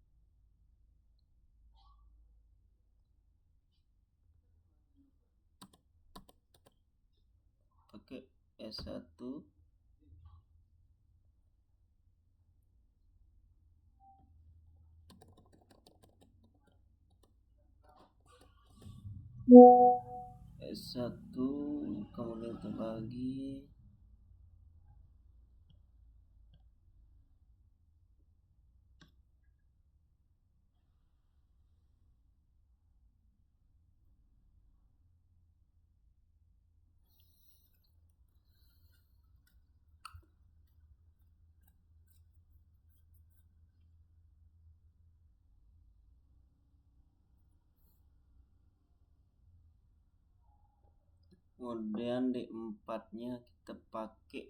Pakai S1 kemudian terbagi kemudian D4 nya kita pakai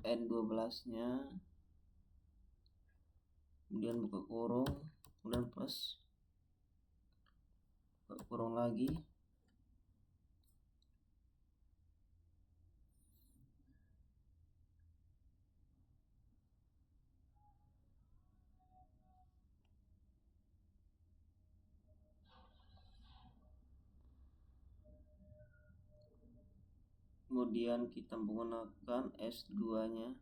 N12 nya, kemudian buka kurung, kemudian plus, buka kurung lagi, kemudian kita menggunakan S2 nya,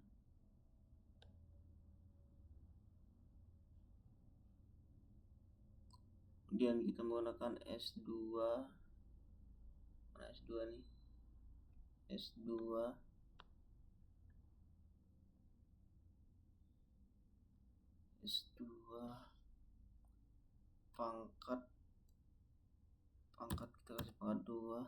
kemudian kita menggunakan S2 nih, S2 pangkat kita kasih pangkat 2,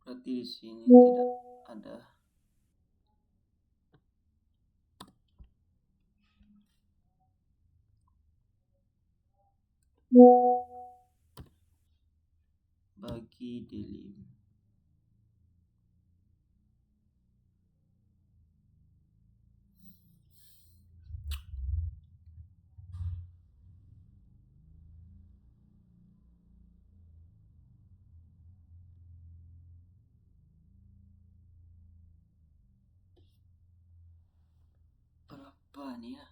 berarti di sini tidak ada. Bagi D5. Berapa nih ya?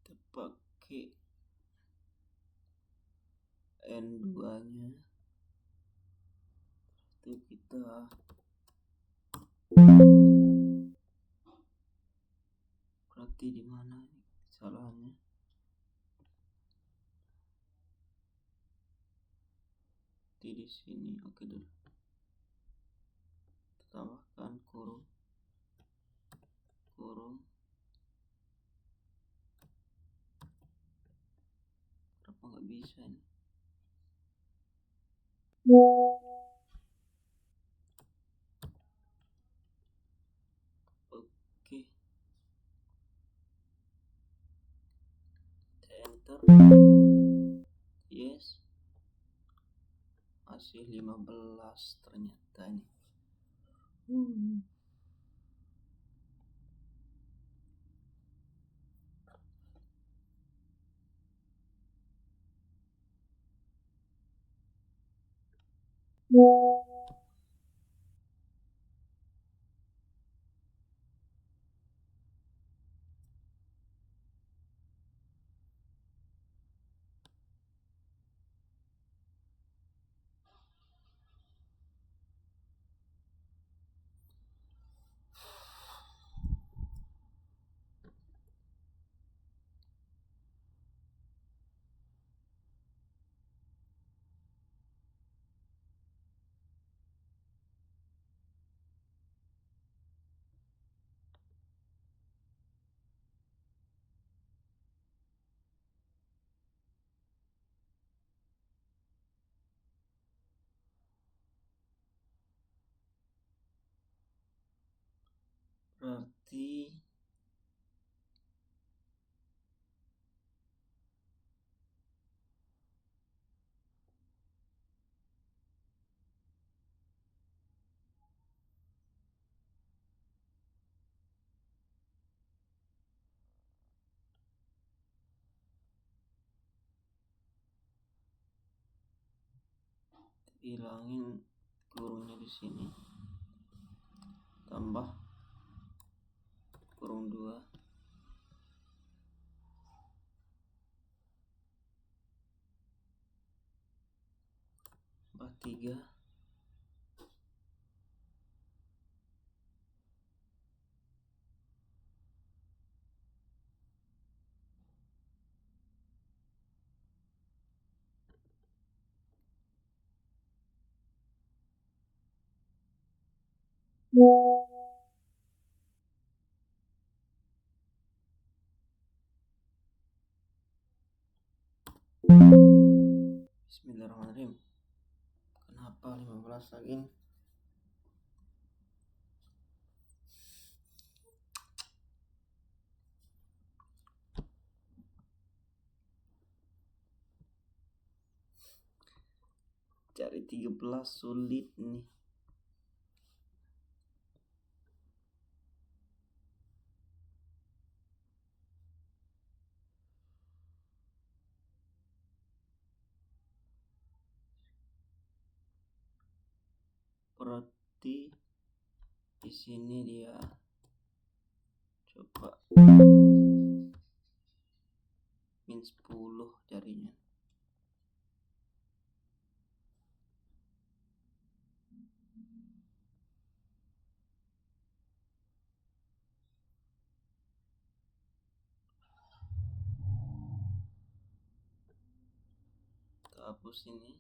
Kita pakai N2 nya, itu kita berarti di mana kesalahannya? Di sini. Oke dulu, kita tambahkan kurung, kenapa nggak bisa ini? Oke, enter. Yes, masih 15 ternyata nih. berarti hilangin kurungnya di sini, tambah kurung 2 tambah 3 Bismillahirrahmanirrahim. Kenapa 15 lagi? Cari 13 sulit nih. Berarti di sini dia coba min 10 jarinya. Kita hapus ini.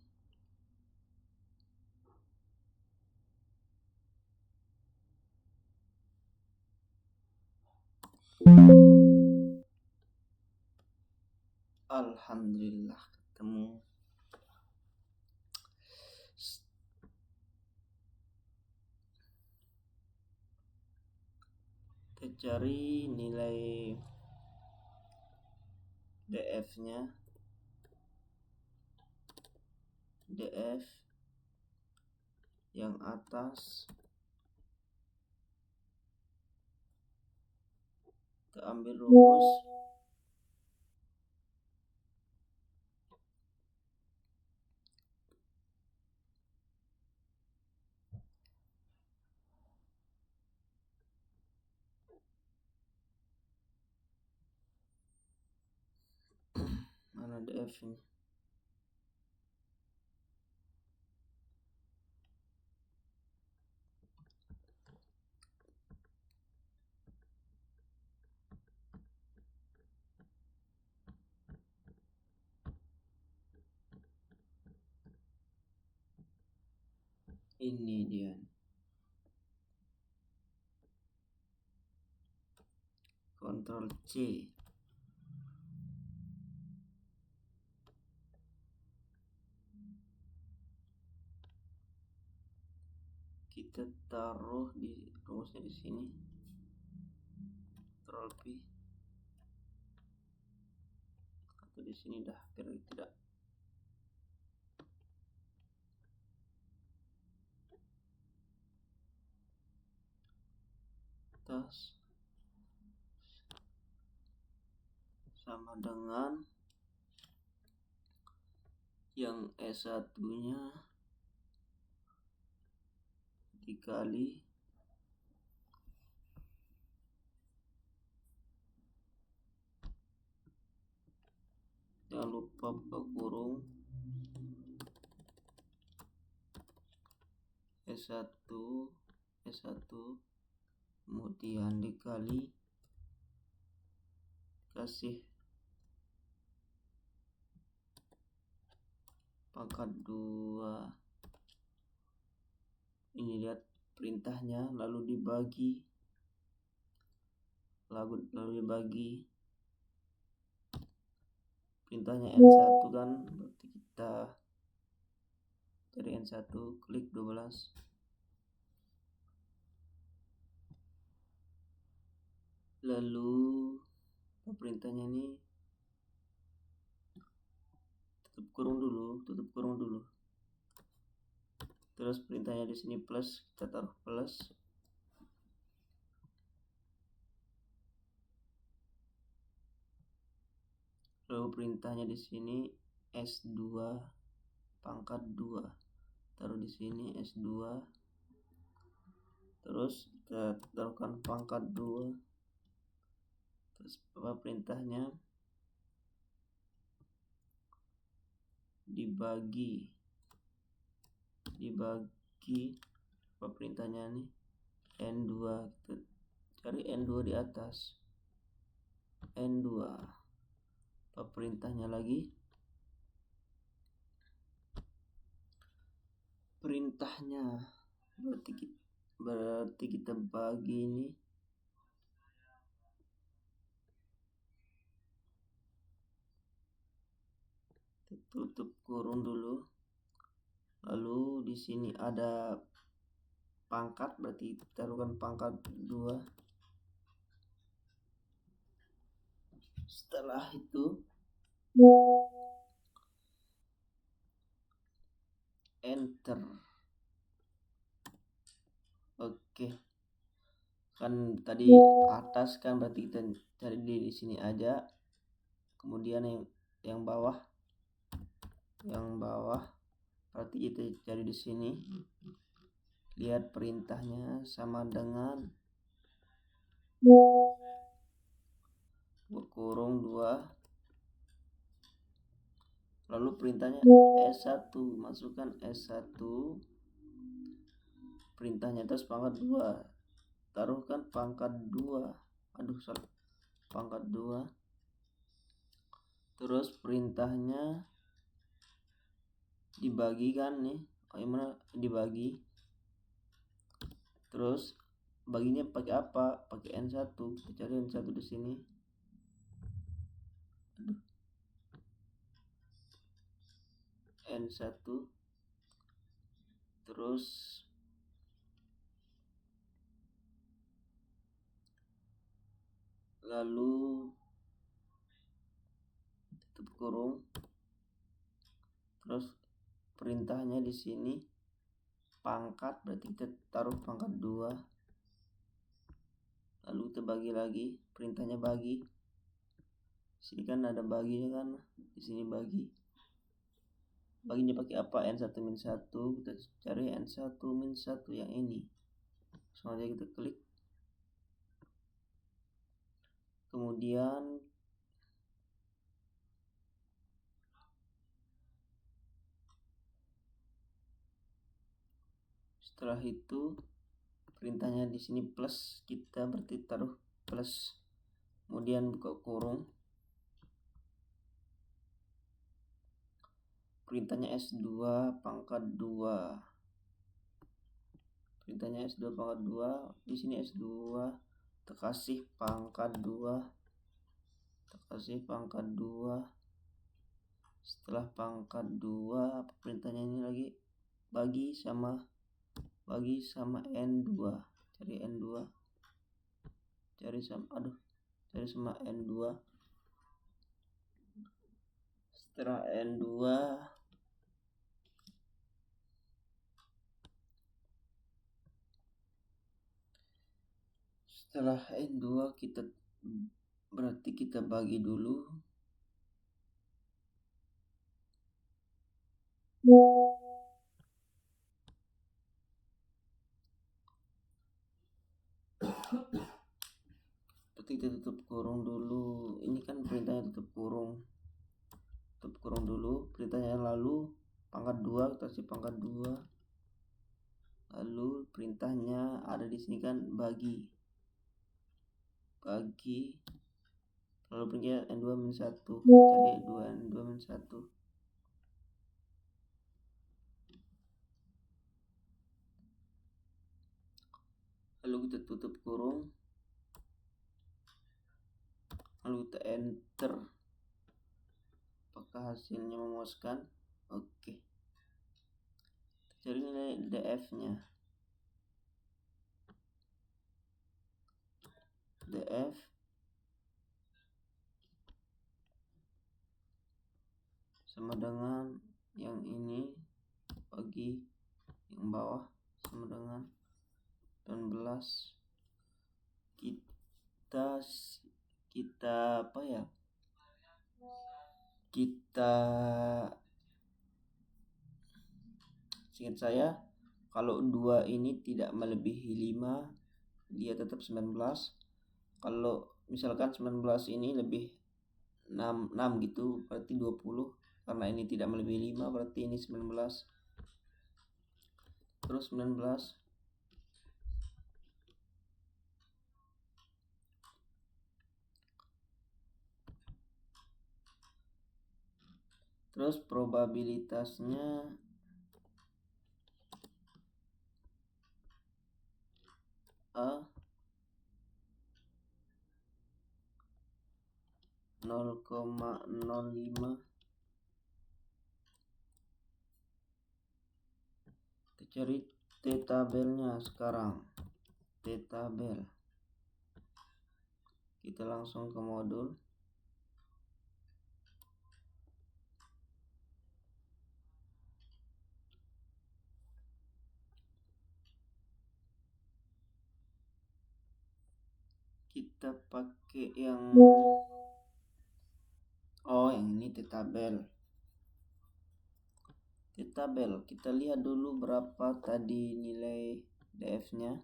Alhamdulillah ketemu. Kita cari nilai DF-nya. DF yang atas kita ambil rumus mana DF-nya. Ini dia. Ctrl C. Kita taruh di rumusnya di sini. Ctrl P. Atau di sini dah biar tidak. Tas sama dengan yang S1-nya dikali jangan lupa buka kurung S1 kemudian dikali kasih pangkat 2. Ini lihat perintahnya, lalu dibagi perintahnya N1 kan, berarti kita cari N1, klik 12. Lalu perintahnya ini tutup kurung dulu. Terus perintahnya di sini plus, kita taruh plus. Lalu perintahnya di sini S2 pangkat 2. Taruh di sini S2. Terus kita taruhkan pangkat 2. Terus apa perintahnya? Dibagi apa perintahnya nih? N2. Kita cari N2 di atas. N2. Apa perintahnya lagi? Perintahnya berarti kita bagi ini. Tutup kurung dulu. Lalu di sini ada pangkat, berarti taruhkan pangkat 2. Setelah itu enter. Oke. Kan tadi atas kan, berarti kita cari di sini aja. Kemudian yang bawah berarti kita cari di sini. Lihat perintahnya sama dengan kurung 2. Lalu perintahnya S1, masukkan S1. Perintahnya terus pangkat 2. Taruhkan pangkat 2. Pangkat 2. Terus perintahnya dibagikan nih. Gimana dibagi? Terus baginya pakai apa? Pakai N1. Kita cari N1 di sini. N1. Terus lalu tutup kurung. Terus perintahnya di sini pangkat, berarti kita taruh pangkat 2. Lalu kita bagi lagi, perintahnya bagi. Sini kan ada baginya kan, di sini bagi. Baginya pakai apa? N1 min 1. Kita cari N1 min 1 yang ini. Langsung aja kita klik. Kemudian setelah itu perintahnya di sini plus, kita berarti taruh plus. Kemudian buka kurung. Perintahnya S2 pangkat 2. Perintahnya S2 pangkat 2. Di sini S2 terkasih pangkat 2. Setelah pangkat 2, perintahnya ini lagi bagi sama N2. Cari N2. Cari sama N2. Setelah N2 kita berarti kita bagi dulu. Berarti kita tutup kurung dulu. Ini kan perintahnya tutup kurung dulu. Perintahnya lalu pangkat 2, kita kasih pangkat 2. Lalu perintahnya ada di sini kan bagi. Lalu perintahnya N2 min 1. Kita cari N2 min 1. Lalu kita tutup kurung. Lalu kita enter. Apakah hasilnya memuaskan? Oke. Cari nilai DF nya. DF sama dengan yang ini bagi yang bawah sama dengan 18. Kita apa ya, kita seingat saya kalau 2 ini tidak melebihi 5 dia tetap 19. Kalau misalkan 19 ini lebih 6 gitu berarti 20. Karena ini tidak melebihi 5 berarti ini 19. Terus 19 terus probabilitasnya A 0,05. Kita cari t-tabelnya sekarang. T-tabel, kita langsung ke modul. Kita pakai yang yang ini t-tabel. Kita lihat dulu berapa tadi nilai DF-nya.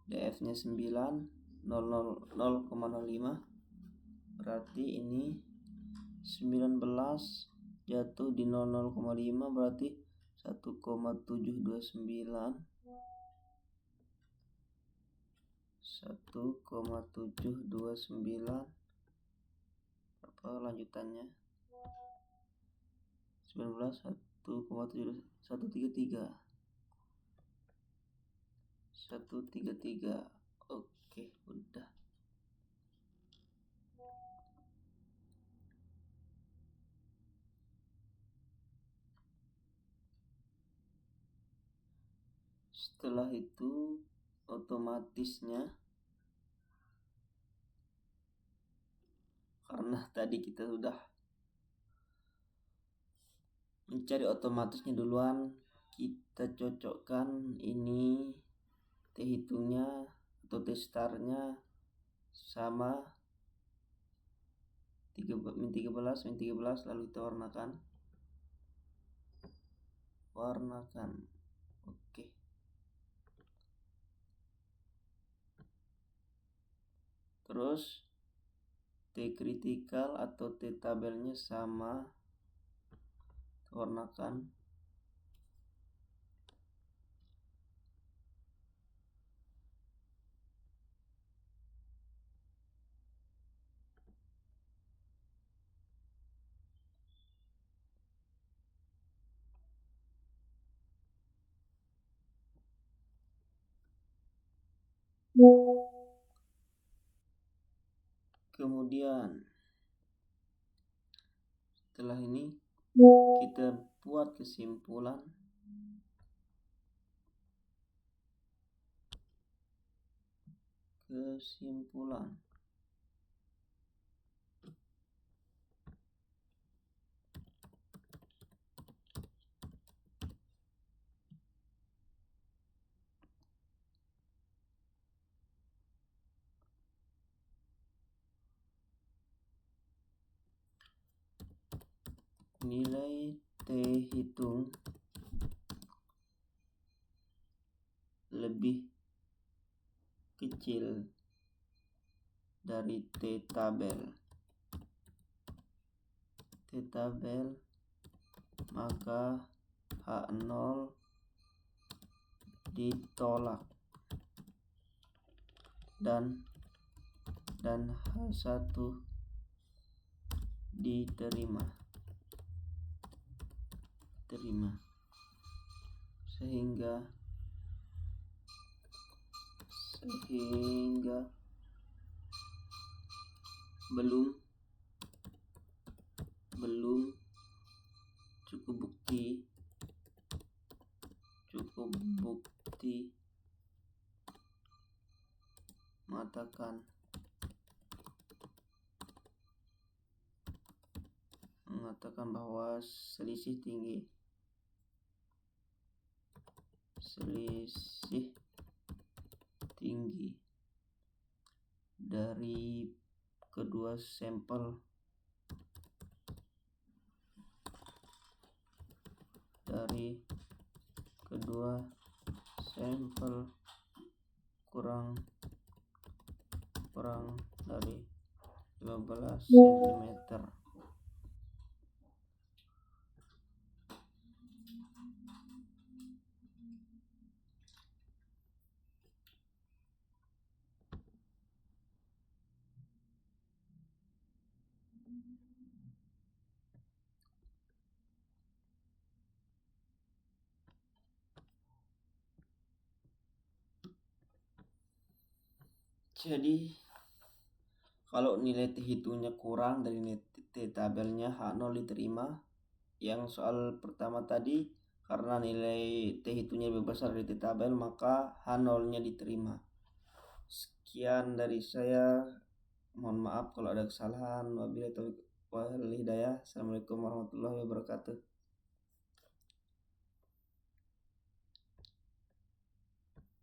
DF-nya 9, 0,05. Berarti ini 19 jatuh di 0,05 berarti 1,729. 1,729. Apa lanjutannya? 19 1,133. Oke, udah. Setelah itu otomatisnya, karena tadi kita sudah mencari otomatisnya duluan, kita cocokkan ini T hitungnya atau T startnya sama min 13 lalu kita warnakan. Oke. Terus T kritikal atau T tabelnya sama, warnakan. Kemudian setelah ini kita buat kesimpulan. Nilai T hitung lebih kecil dari T tabel. Maka H0 ditolak dan H1 diterima. Sehingga belum cukup bukti mengatakan bahwa selisih tinggi dari kedua sampel kurang dari 15 cm. Jadi kalau nilai T-hitungnya kurang dari nilai T-tabelnya, H0 diterima. Yang soal pertama tadi, karena nilai T-hitungnya lebih besar dari T-tabel, maka H0-nya diterima. Sekian dari saya. Mohon maaf kalau ada kesalahan. Wabillahi taufiq wal hidayah. Assalamualaikum warahmatullahi wabarakatuh.